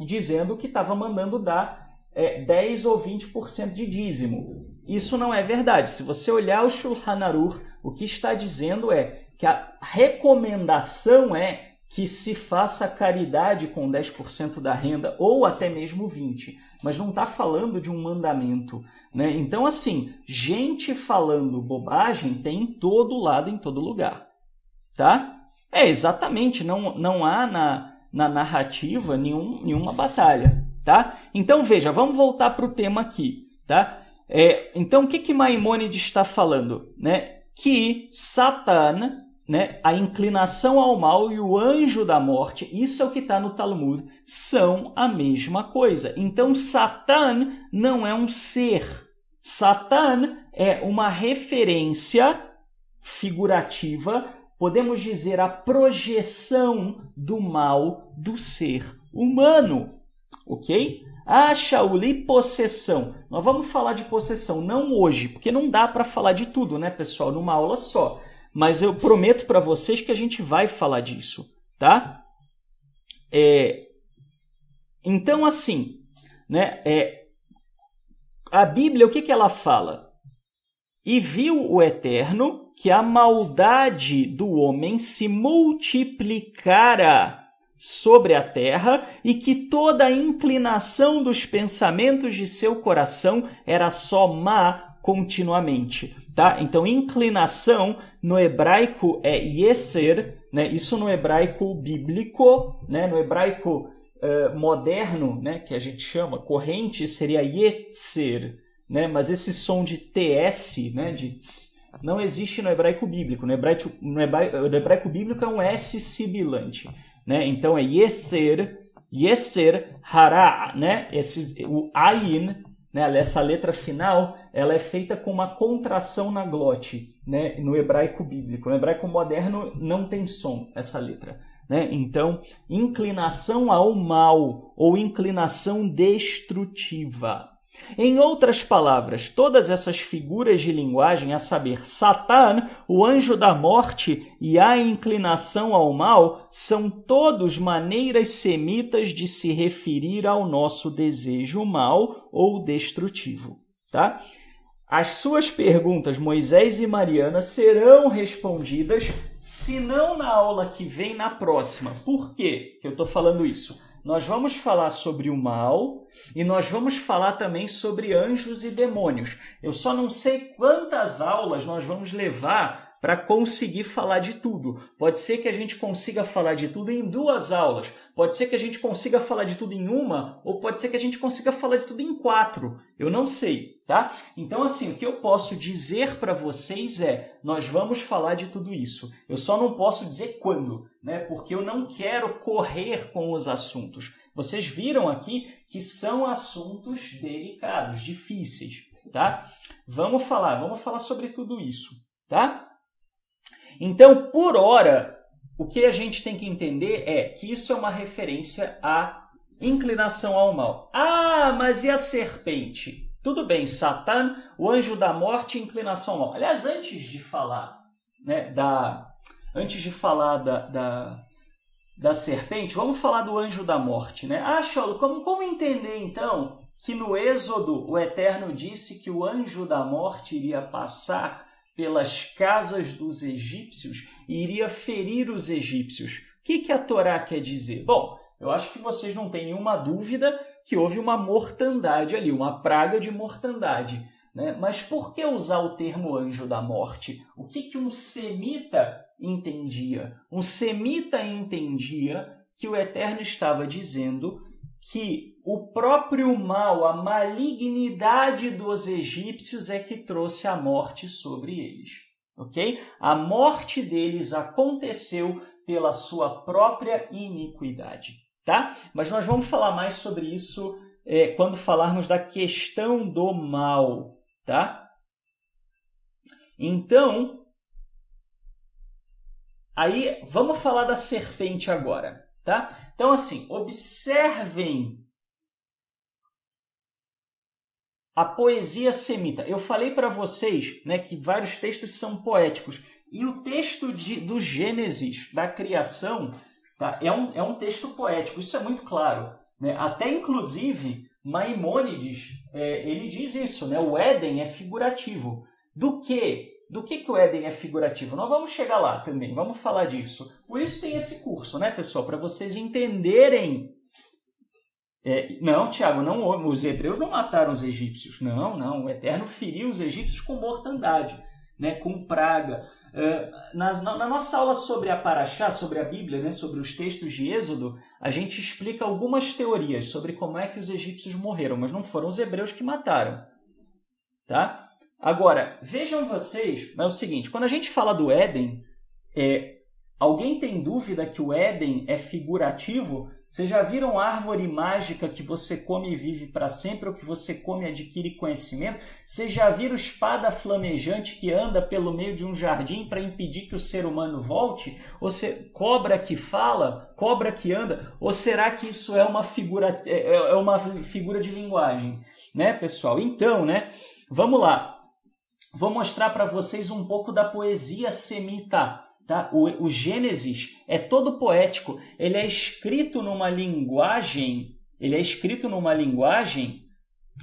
dizendo que estava mandando dar 10 ou 20% de dízimo. Isso não é verdade. Se você olhar o Shulchan Aruch, o que está dizendo é que a recomendação é que se faça caridade com 10% da renda, ou até mesmo 20%. Mas não está falando de um mandamento, né? Então, assim, gente falando bobagem tem em todo lado, em todo lugar. Tá? Exatamente, não há na narrativa nenhuma batalha. Tá? Então, veja, vamos voltar para o tema aqui. Tá? Então, o que Maimônides está falando? Né? Que Satã, né, a inclinação ao mal e o anjo da morte, isso é o que está no Talmud, são a mesma coisa. Então, Satã não é um ser. Satã é uma referência figurativa, podemos dizer, a projeção do mal do ser humano. Ok? Shauli, possessão. Nós vamos falar de possessão, não hoje, porque não dá para falar de tudo, né, pessoal, numa aula só. Mas eu prometo para vocês que a gente vai falar disso, tá? Então, assim, né, a Bíblia, o que ela fala? E viu o Eterno que a maldade do homem se multiplicara sobre a terra e que toda a inclinação dos pensamentos de seu coração era só má continuamente. Tá? Então, inclinação no hebraico é yeser, né? Isso no hebraico bíblico, né? No hebraico moderno, né? Que a gente chama corrente, seria yetzer, né? Mas esse som de ts, né? De tz, não existe no hebraico bíblico. No hebraico bíblico é um S sibilante, né? Então é yeser, hara, né? O ayin, né? Essa letra final, ela é feita com uma contração na glote, né? No hebraico bíblico. No hebraico moderno não tem som essa letra, né? Então, inclinação ao mal ou inclinação destrutiva. Em outras palavras, todas essas figuras de linguagem, a saber, Satã, o anjo da morte e a inclinação ao mal, são todos maneiras semitas de se referir ao nosso desejo mal ou destrutivo. Tá? As suas perguntas, Moisés e Mariana, serão respondidas, se não na aula que vem, na próxima. Por quê que eu estou falando isso? Nós vamos falar sobre o mal e nós vamos falar também sobre anjos e demônios. Eu só não sei quantas aulas nós vamos levar Para conseguir falar de tudo. Pode ser que a gente consiga falar de tudo em 2 aulas, pode ser que a gente consiga falar de tudo em 1, ou pode ser que a gente consiga falar de tudo em 4. Eu não sei, tá? Então, assim, o que eu posso dizer para vocês é, nós vamos falar de tudo isso. Eu só não posso dizer quando, né? Porque eu não quero correr com os assuntos. Vocês viram aqui que são assuntos delicados, difíceis, tá? Vamos falar sobre tudo isso, tá? Então, por hora, o que a gente tem que entender é que isso é uma referência à inclinação ao mal. Ah, mas e a serpente? Tudo bem, Satã, o anjo da morte e inclinação ao mal. Aliás, antes de falar, né, da serpente, vamos falar do anjo da morte, né? Ah, Shaul, como entender, então, que no Êxodo o Eterno disse que o anjo da morte iria passar pelas casas dos egípcios e iria ferir os egípcios? O que a Torá quer dizer? Bom, eu acho que vocês não têm nenhuma dúvida que houve uma mortandade ali, uma praga de mortandade, né? Mas por que usar o termo anjo da morte? O que um semita entendia? Um semita entendia que o Eterno estava dizendo que o próprio mal, a malignidade dos egípcios é que trouxe a morte sobre eles, ok? A morte deles aconteceu pela sua própria iniquidade, tá? Mas nós vamos falar mais sobre isso quando falarmos da questão do mal, tá? Então, aí vamos falar da serpente agora, tá? Então, assim, observem a poesia semita. Eu falei para vocês, né, que vários textos são poéticos. E o texto do Gênesis, da criação, tá, é um texto poético. Isso é muito claro, né? Até, inclusive, Maimônides, ele diz isso, né? O Éden é figurativo. Do que o Éden é figurativo? Nós vamos chegar lá também, vamos falar disso. Por isso tem esse curso, né, pessoal? Para vocês entenderem. Não, Tiago, não, os hebreus não mataram os egípcios. Não, o Eterno feriu os egípcios com mortandade, né, com praga. Na nossa aula sobre a Paraxá, sobre a Bíblia, né, sobre os textos de Êxodo, a gente explica algumas teorias sobre como é que os egípcios morreram, mas não foram os hebreus que mataram, tá? Agora, vejam vocês, é o seguinte, quando a gente fala do Éden, alguém tem dúvida que o Éden é figurativo? Vocês já viram árvore mágica que você come e vive para sempre, ou que você come e adquire conhecimento? Vocês já viram espada flamejante que anda pelo meio de um jardim para impedir que o ser humano volte? Ou cobra que fala, cobra que anda? Ou será que isso é uma figura de linguagem, né, pessoal? Então, né, vamos lá. Vou mostrar para vocês um pouco da poesia semita. Tá? O Gênesis é todo poético. Ele é escrito numa linguagem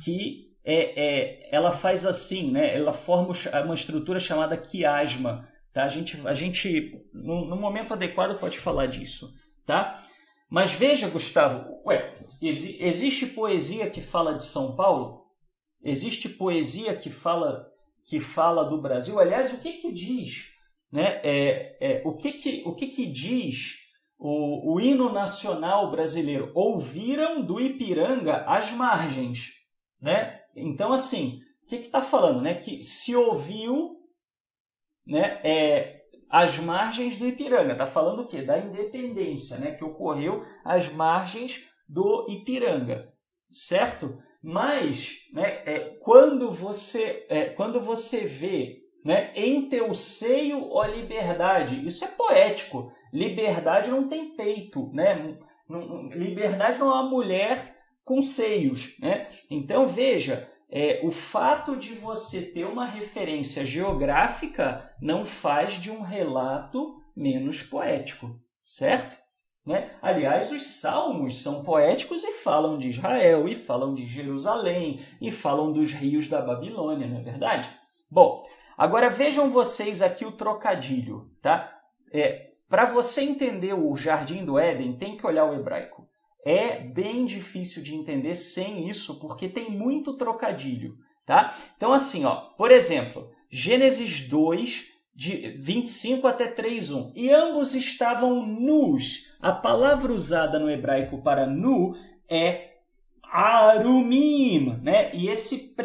que ela faz assim, né? Ela forma uma estrutura chamada quiasma. Tá? A gente no momento adequado pode falar disso, tá? Mas veja, Gustavo, existe poesia que fala de São Paulo? Existe poesia que fala do Brasil? Aliás, o que diz, né? O que diz o hino nacional brasileiro? Ouviram do Ipiranga as margens, né? Então, assim, o que está falando, né? Que se ouviu, né, as margens do Ipiranga. Está falando o quê? Da independência, né? Que ocorreu às margens do Ipiranga, certo? Mas, né, quando você vê, né, em teu seio, ó liberdade, isso é poético. Liberdade não tem peito, né? Liberdade não é uma mulher com seios, né? Então, veja, o fato de você ter uma referência geográfica não faz de um relato menos poético, certo? Né? Aliás, os salmos são poéticos e falam de Israel, e falam de Jerusalém, e falam dos rios da Babilônia, não é verdade? Bom, agora vejam vocês aqui o trocadilho, tá? Para você entender o Jardim do Éden, tem que olhar o hebraico. É bem difícil de entender sem isso, porque tem muito trocadilho, tá? Então, assim, ó, por exemplo, Gênesis 2, de 25 até 3:1. E ambos estavam nus. A palavra usada no hebraico para nu é arumim, né? E esse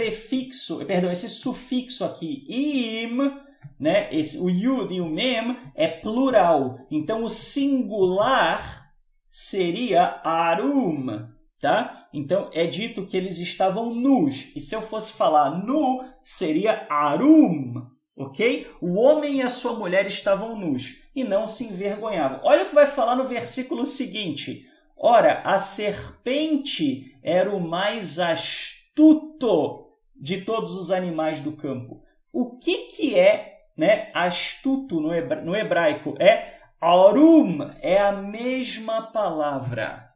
esse sufixo aqui, im, né? O yud e o mem é plural. Então o singular seria arum, tá? Então é dito que eles estavam nus. E se eu fosse falar nu, seria arum, ok? O homem e a sua mulher estavam nus e não se envergonhavam. Olha o que vai falar no versículo seguinte. Ora, a serpente era o mais astuto de todos os animais do campo. O que é, né, astuto no hebraico? É arum, é a mesma palavra,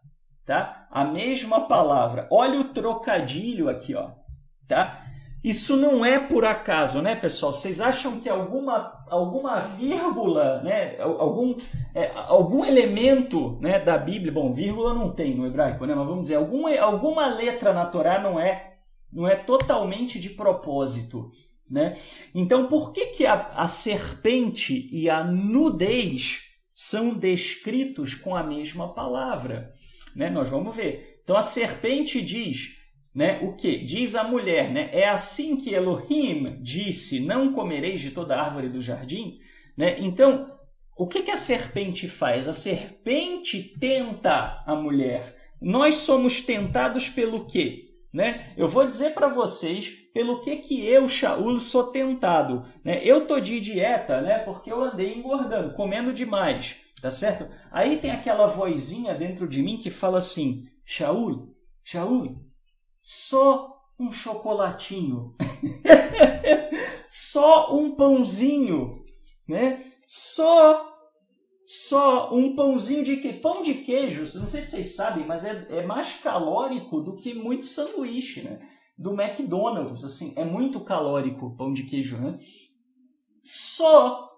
tá? A mesma palavra. Olha o trocadilho aqui, ó, tá? Isso não é por acaso, né, pessoal? Vocês acham que alguma vírgula, né, algum elemento, né, da Bíblia, bom, vírgula não tem no hebraico, né, mas vamos dizer, alguma letra na Torá não é totalmente de propósito, né? Então, por que a serpente e a nudez são descritos com a mesma palavra, né? Nós vamos ver. Então, a serpente diz... né? O que? Diz a mulher, né? É assim que Elohim disse, não comereis de toda árvore do jardim? Né? Então, o que a serpente faz? A serpente tenta a mulher. Nós somos tentados pelo quê? Né? Eu vou dizer para vocês pelo que eu, Shaul, sou tentado. Né? Eu tô de dieta, né? Porque eu andei engordando, comendo demais, tá certo? Aí tem aquela vozinha dentro de mim que fala assim, Shaul, só um chocolatinho, só um pãozinho, né? Só um pãozinho de queijo. Pão de queijo, não sei se vocês sabem, mas é mais calórico do que muito sanduíche, né? Do McDonald's, assim, é muito calórico o pão de queijo, né? Só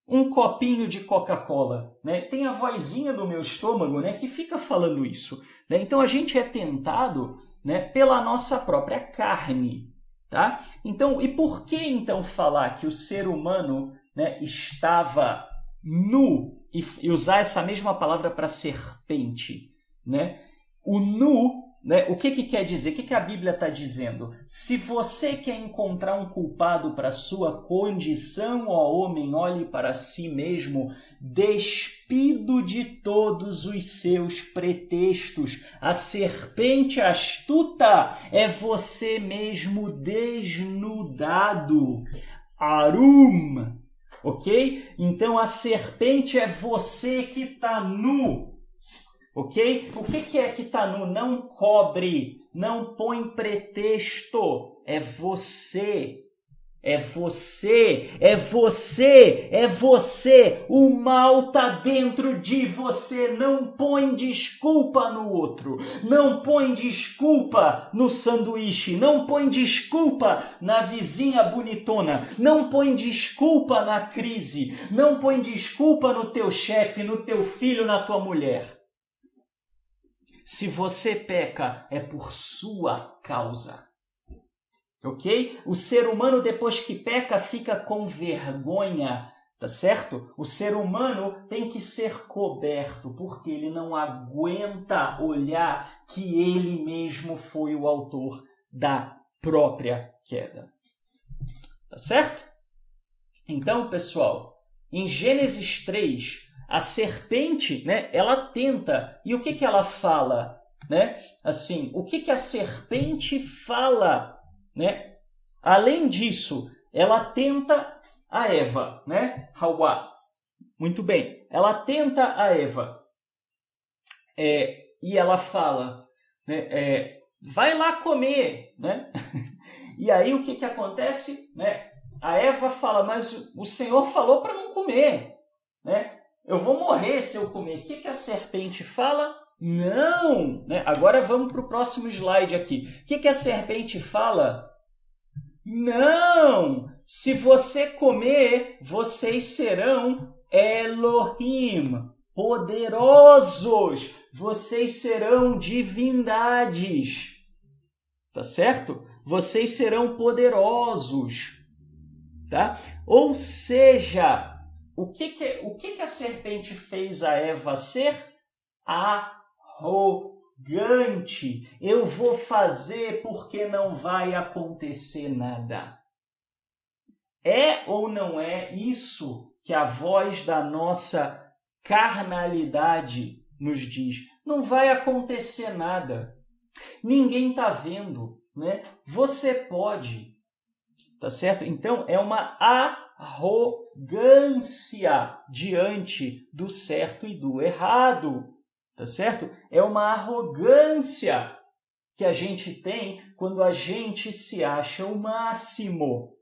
um copinho de Coca-Cola, né? Tem a vozinha do meu estômago, né, que fica falando isso, né? Então a gente é tentado, né, pela nossa própria carne, tá? Então, e por que então falar que o ser humano, né, estava nu e usar essa mesma palavra para serpente, né? O nu, né, o que quer dizer? O que a Bíblia está dizendo? Se você quer encontrar um culpado para sua condição, ó homem, olhe para si mesmo, despido de todos os seus pretextos. A serpente astuta é você mesmo desnudado. Arum, ok? Então a serpente é você que está nu. Ok? O que é que está nu? Não cobre, não põe pretexto. É você. É você. É você. É você. O mal está dentro de você. Não põe desculpa no outro. Não põe desculpa no sanduíche. Não põe desculpa na vizinha bonitona. Não põe desculpa na crise. Não põe desculpa no teu chefe, no teu filho, na tua mulher. Se você peca, é por sua causa. Ok? O ser humano, depois que peca, fica com vergonha, tá certo? O ser humano tem que ser coberto, porque ele não aguenta olhar que ele mesmo foi o autor da própria queda. Tá certo? Então, pessoal, em Gênesis 3... a serpente, né, ela tenta. E o que ela fala? Né? Assim, o que a serpente fala? Né? Além disso, ela tenta a Eva, né? Hawa. Muito bem. Ela tenta a Eva. E ela fala, né, vai lá comer. Né? E aí o que acontece? Né? A Eva fala, mas o Senhor falou para não comer. Né? Eu vou morrer se eu comer. O que a serpente fala? Não! Né? Agora vamos para o próximo slide aqui. O que a serpente fala? Não! Se você comer, vocês serão Elohim, poderosos. Vocês serão divindades. Tá certo? Vocês serão poderosos. tá? Ou seja, o que a serpente fez a Eva ser? Arrogante. Eu vou fazer porque não vai acontecer nada. É ou não é isso que a voz da nossa carnalidade nos diz? Não vai acontecer nada. Ninguém está vendo, né? Você pode, tá certo? Então, é uma arrogância diante do certo e do errado, tá certo? É uma arrogância que a gente tem quando a gente se acha o máximo.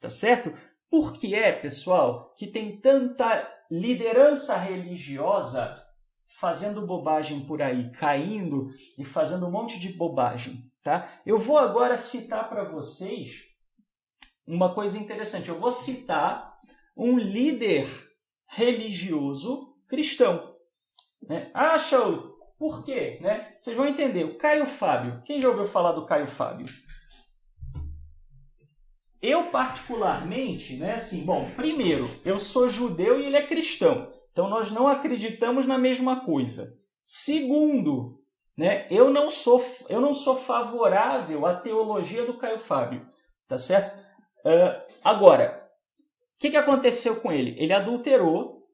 Tá certo? Por que é, pessoal, que tem tanta liderança religiosa fazendo bobagem por aí, caindo e fazendo um monte de bobagem, tá? Eu vou agora citar para vocês uma coisa interessante. Eu vou citar um líder religioso cristão, né? Por quê? Né? Vocês vão entender. O Caio Fábio. Quem já ouviu falar do Caio Fábio? Eu, particularmente, né, assim, bom, primeiro, eu sou judeu e ele é cristão, então nós não acreditamos na mesma coisa. Segundo, né, eu não sou favorável à teologia do Caio Fábio, tá certo? Agora, o que aconteceu com ele? Ele adulterou,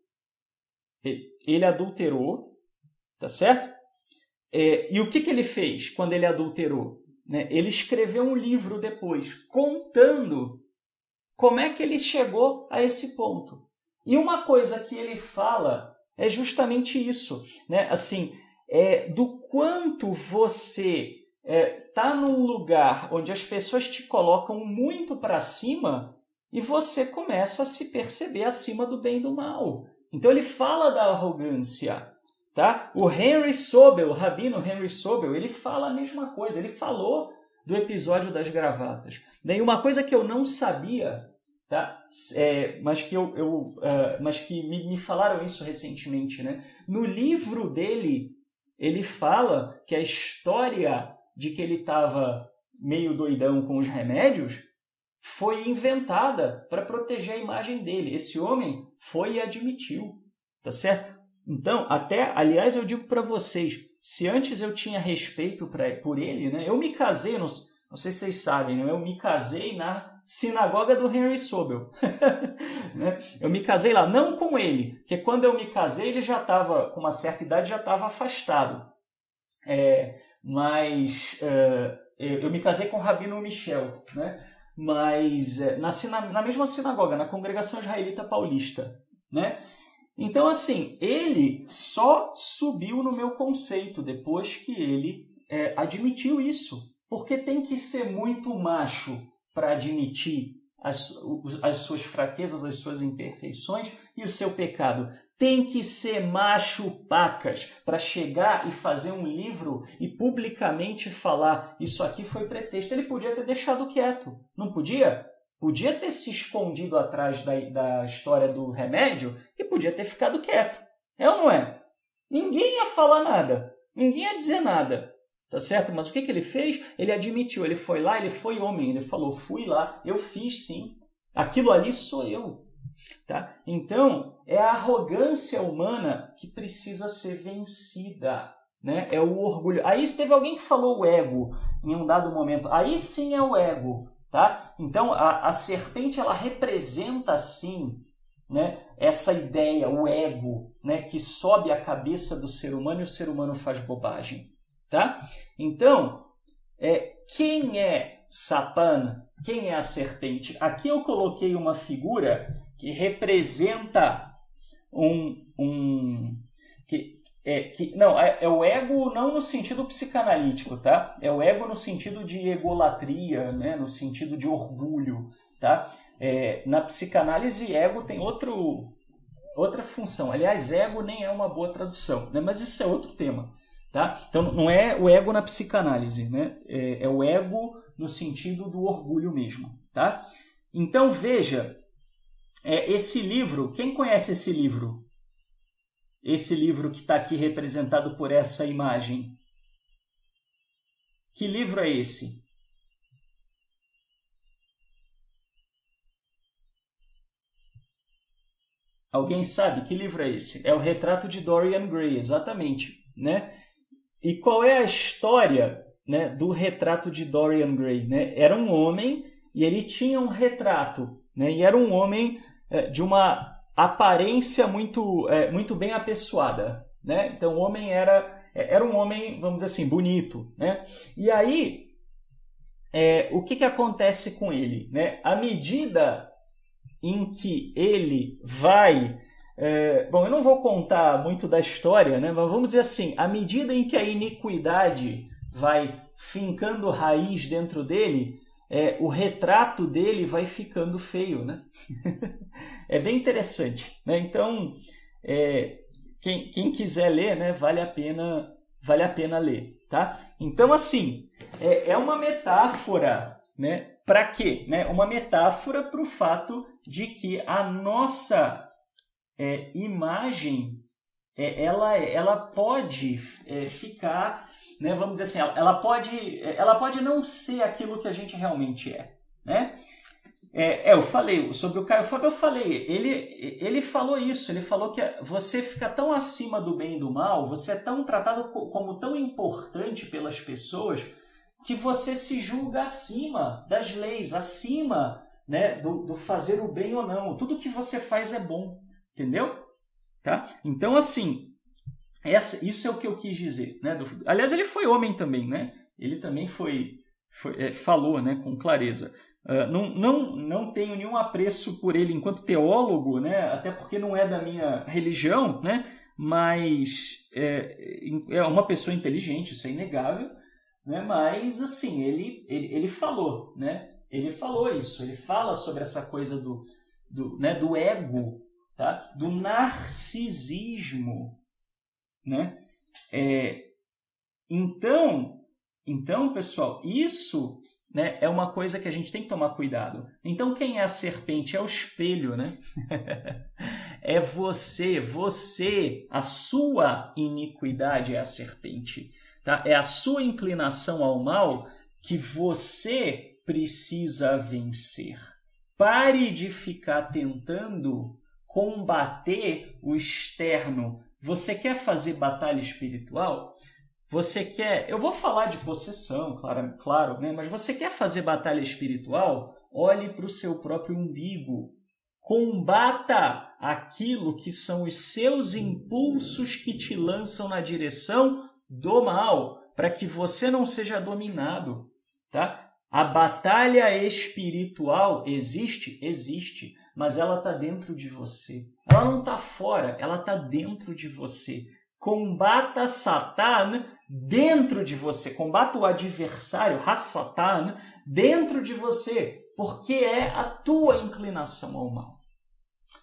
tá certo? E o que ele fez quando ele adulterou? Ele escreveu um livro depois, contando como é que ele chegou a esse ponto. E uma coisa que ele fala é justamente isso, né? Assim, do quanto você está num lugar onde as pessoas te colocam muito para cima e você começa a se perceber acima do bem e do mal. Então ele fala da arrogância. Tá? O Henry Sobel, o rabino Henry Sobel, ele fala a mesma coisa. Ele falou do episódio das gravatas. Daí uma coisa que eu não sabia, tá? Mas que me falaram isso recentemente, né? No livro dele, ele fala que a história de que ele estava meio doidão com os remédios foi inventada para proteger a imagem dele. Esse homem foi e admitiu, tá certo? Então, aliás, eu digo para vocês, se antes eu tinha respeito por ele, né, eu me casei, não sei se vocês sabem, né, eu me casei na sinagoga do Henry Sobel. Né? Eu me casei lá, não com ele, porque quando eu me casei ele já estava, com uma certa idade, já estava afastado. Eu me casei com o Rabino Michel, né? Mas na mesma sinagoga, na Congregação Israelita Paulista, né? Então, assim, ele só subiu no meu conceito depois que ele admitiu isso. Porque tem que ser muito macho para admitir as suas fraquezas, as suas imperfeições e o seu pecado. Tem que ser macho pacas para chegar e fazer um livro e publicamente falar isso aqui foi pretexto. Ele podia ter deixado quieto, não podia? Podia ter se escondido atrás da história do remédio e podia ter ficado quieto. É ou não é? Ninguém ia falar nada. Ninguém ia dizer nada. Tá certo? Mas o que ele fez? Ele admitiu. Ele foi lá, ele foi homem. Ele falou, fui lá, eu fiz sim. Aquilo ali sou eu. Tá? Então, é a arrogância humana que precisa ser vencida. Né? É o orgulho. Aí teve alguém que falou o ego em um dado momento. Aí sim é o ego. Tá? Então, a serpente ela representa, sim, né, essa ideia, o ego, né, que sobe a cabeça do ser humano e o ser humano faz bobagem. Tá? Então, quem é Satã? Quem é a serpente? Aqui eu coloquei uma figura que representa é o ego não no sentido psicanalítico, tá? É o ego no sentido de egolatria, né? No sentido de orgulho, tá? Na psicanálise, ego tem outra função. Aliás, ego nem é uma boa tradução, né? Mas isso é outro tema, tá? Então, não é o ego na psicanálise, né? É o ego no sentido do orgulho mesmo, tá? Então, veja, esse livro, quem conhece esse livro? Esse livro que está aqui representado por essa imagem. Que livro é esse? Alguém sabe que livro é esse? É o Retrato de Dorian Gray, exatamente, né? E qual é a história, né, do Retrato de Dorian Gray, né? Era um homem e ele tinha um retrato, né? E era um homem de uma aparência muito bem apessoada, né? Então o homem era um homem, vamos dizer assim, bonito, né? E aí, o que acontece com ele, né? À medida em que ele vai... bom, eu não vou contar muito da história, né? Mas vamos dizer assim, à medida em que a iniquidade vai fincando raiz dentro dele, o retrato dele vai ficando feio, né? É bem interessante, né? Então, quem quiser ler, né, vale a pena ler, tá? Então, assim, é uma metáfora, né? Para quê? Né? Uma metáfora para o fato de que a nossa imagem, ela pode ficar, né, vamos dizer assim, ela pode não ser aquilo que a gente realmente é, né? Eu falei sobre o Caio Fábio, ele falou isso, ele falou que você fica tão acima do bem e do mal, você é tão tratado como tão importante pelas pessoas, que você se julga acima das leis, acima, né, do fazer o bem ou não. Tudo que você faz é bom, entendeu? Tá? Então, assim, isso é o que eu quis dizer, né? Aliás, ele foi homem também, né? Ele também falou, né, com clareza. Não tenho nenhum apreço por ele enquanto teólogo, né? Até porque não é da minha religião, né? Mas é uma pessoa inteligente, isso é inegável, né? Mas, assim, ele falou, né? Ele falou isso, ele fala sobre essa coisa do ego, tá? Do narcisismo, né? Então, pessoal, isso, né, é uma coisa que a gente tem que tomar cuidado. Então, quem é a serpente? É o espelho, né? É você, a sua iniquidade é a serpente, tá? É a sua inclinação ao mal que você precisa vencer. Pare de ficar tentando combater o externo. Você quer fazer batalha espiritual? Você quer... Eu vou falar de possessão, claro, né? Mas você quer fazer batalha espiritual? Olhe para o seu próprio umbigo. Combata aquilo que são os seus impulsos que te lançam na direção do mal, para que você não seja dominado, tá? A batalha espiritual existe, mas ela está dentro de você. Ela não está fora, ela está dentro de você. Combata Satan dentro de você. Combata o adversário, Satan, dentro de você, porque é a tua inclinação ao mal.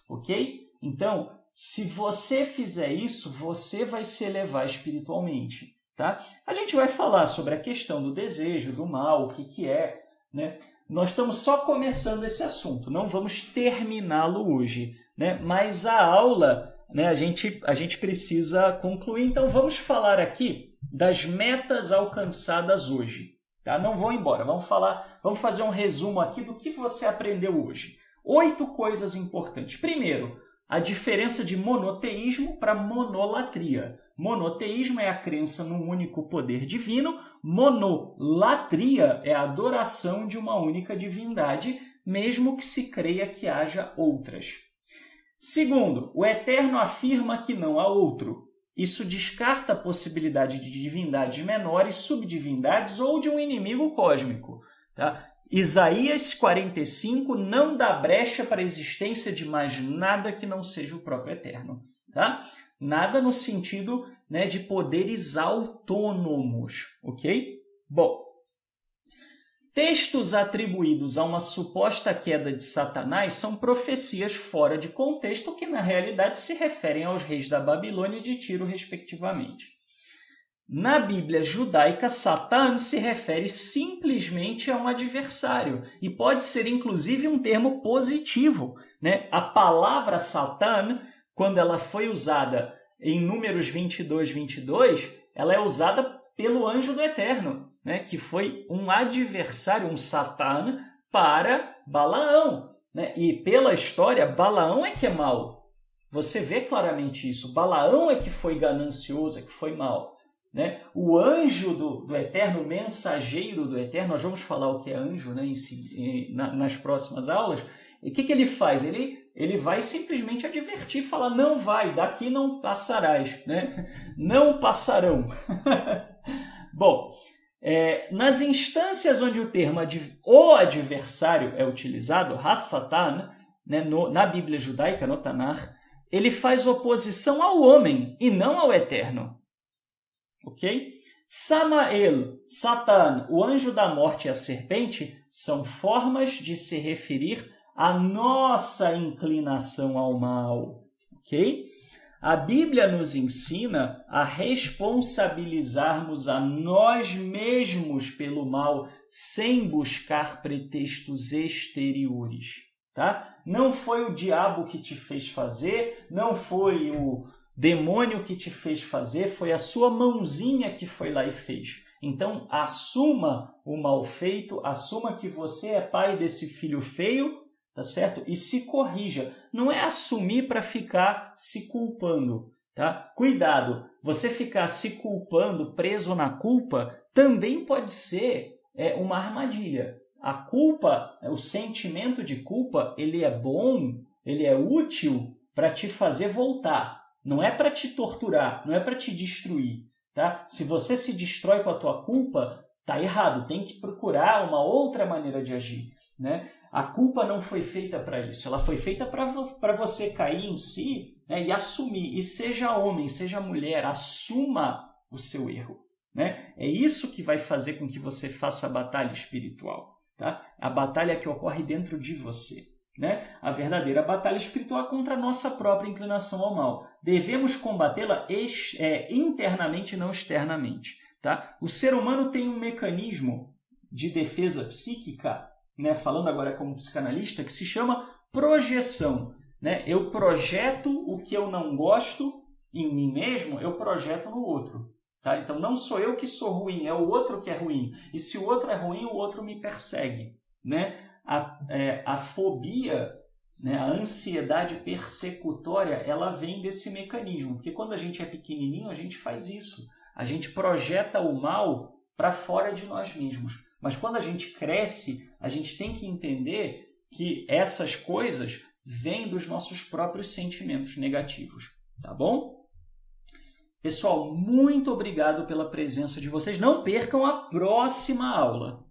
Ok? Então, se você fizer isso, você vai se elevar espiritualmente. Tá? A gente vai falar sobre a questão do desejo, do mal, o que é, né? Nós estamos só começando esse assunto, não vamos terminá-lo hoje, né? Mas a aula, né, a gente precisa concluir, então vamos falar aqui das metas alcançadas hoje. Tá? Não vão embora, vamos fazer um resumo aqui do que você aprendeu hoje. 8 coisas importantes. Primeiro, a diferença de monoteísmo para monolatria. Monoteísmo é a crença num único poder divino, monolatria é a adoração de uma única divindade, mesmo que se creia que haja outras. Segundo, o Eterno afirma que não há outro. Isso descarta a possibilidade de divindades menores, subdivindades ou de um inimigo cósmico. Tá? Isaías 45 não dá brecha para a existência de mais nada que não seja o próprio Eterno. Tá? Nada no sentido, né, de poderes autônomos, ok? Bom, textos atribuídos a uma suposta queda de Satanás são profecias fora de contexto que, na realidade, se referem aos reis da Babilônia e de Tiro, respectivamente. Na Bíblia judaica, Satã se refere simplesmente a um adversário e pode ser, inclusive, um termo positivo, né? A palavra Satã, quando ela foi usada em Números 22, ela é usada pelo anjo do Eterno, né? Que foi um adversário, um Satã, para Balaão. Né? E pela história, Balaão é que é mau. Você vê claramente isso. Balaão é que foi ganancioso, é que foi mau. Né? O anjo do Eterno, o mensageiro do Eterno, nós vamos falar o que é anjo, né, nas próximas aulas. E o que ele faz? Ele vai simplesmente advertir, falar, não vai, daqui não passarás, né? Não passarão. Bom, nas instâncias onde o termo o adversário é utilizado, Hassatan, né, na Bíblia judaica, no Tanar, ele faz oposição ao homem e não ao Eterno. Ok? Samael, Satan, o anjo da morte e a serpente são formas de se referir à nossa inclinação ao mal. Ok? A Bíblia nos ensina a responsabilizarmos a nós mesmos pelo mal sem buscar pretextos exteriores. Tá? Não foi o diabo que te fez fazer, não foi o demônio que te fez fazer, foi a sua mãozinha que foi lá e fez. Então, assuma o mal feito, assuma que você é pai desse filho feio, tá certo? E se corrija. Não é assumir para ficar se culpando, tá? Cuidado, você ficar se culpando, preso na culpa, também pode ser uma armadilha. A culpa, o sentimento de culpa, ele é bom, ele é útil para te fazer voltar. Não é para te torturar, não é para te destruir, tá? Se você se destrói com a tua culpa, tá errado, tem que procurar uma outra maneira de agir, né? A culpa não foi feita para isso, ela foi feita para você cair em si, né, e assumir. E seja homem, seja mulher, assuma o seu erro, né? É isso que vai fazer com que você faça a batalha espiritual, tá? A batalha que ocorre dentro de você. Né? A verdadeira batalha espiritual é contra a nossa própria inclinação ao mal. Devemos combatê-la internamente e não externamente. Tá? O ser humano tem um mecanismo de defesa psíquica, né? Falando agora como psicanalista, que se chama projeção. Né? Eu projeto o que eu não gosto em mim mesmo, eu projeto no outro. Tá? Então não sou eu que sou ruim, é o outro que é ruim. E se o outro é ruim, o outro me persegue. Né? A fobia, né, a ansiedade persecutória, ela vem desse mecanismo. Porque quando a gente é pequenininho, a gente faz isso. A gente projeta o mal para fora de nós mesmos. Mas quando a gente cresce, a gente tem que entender que essas coisas vêm dos nossos próprios sentimentos negativos. Tá bom? Pessoal, muito obrigado pela presença de vocês. Não percam a próxima aula.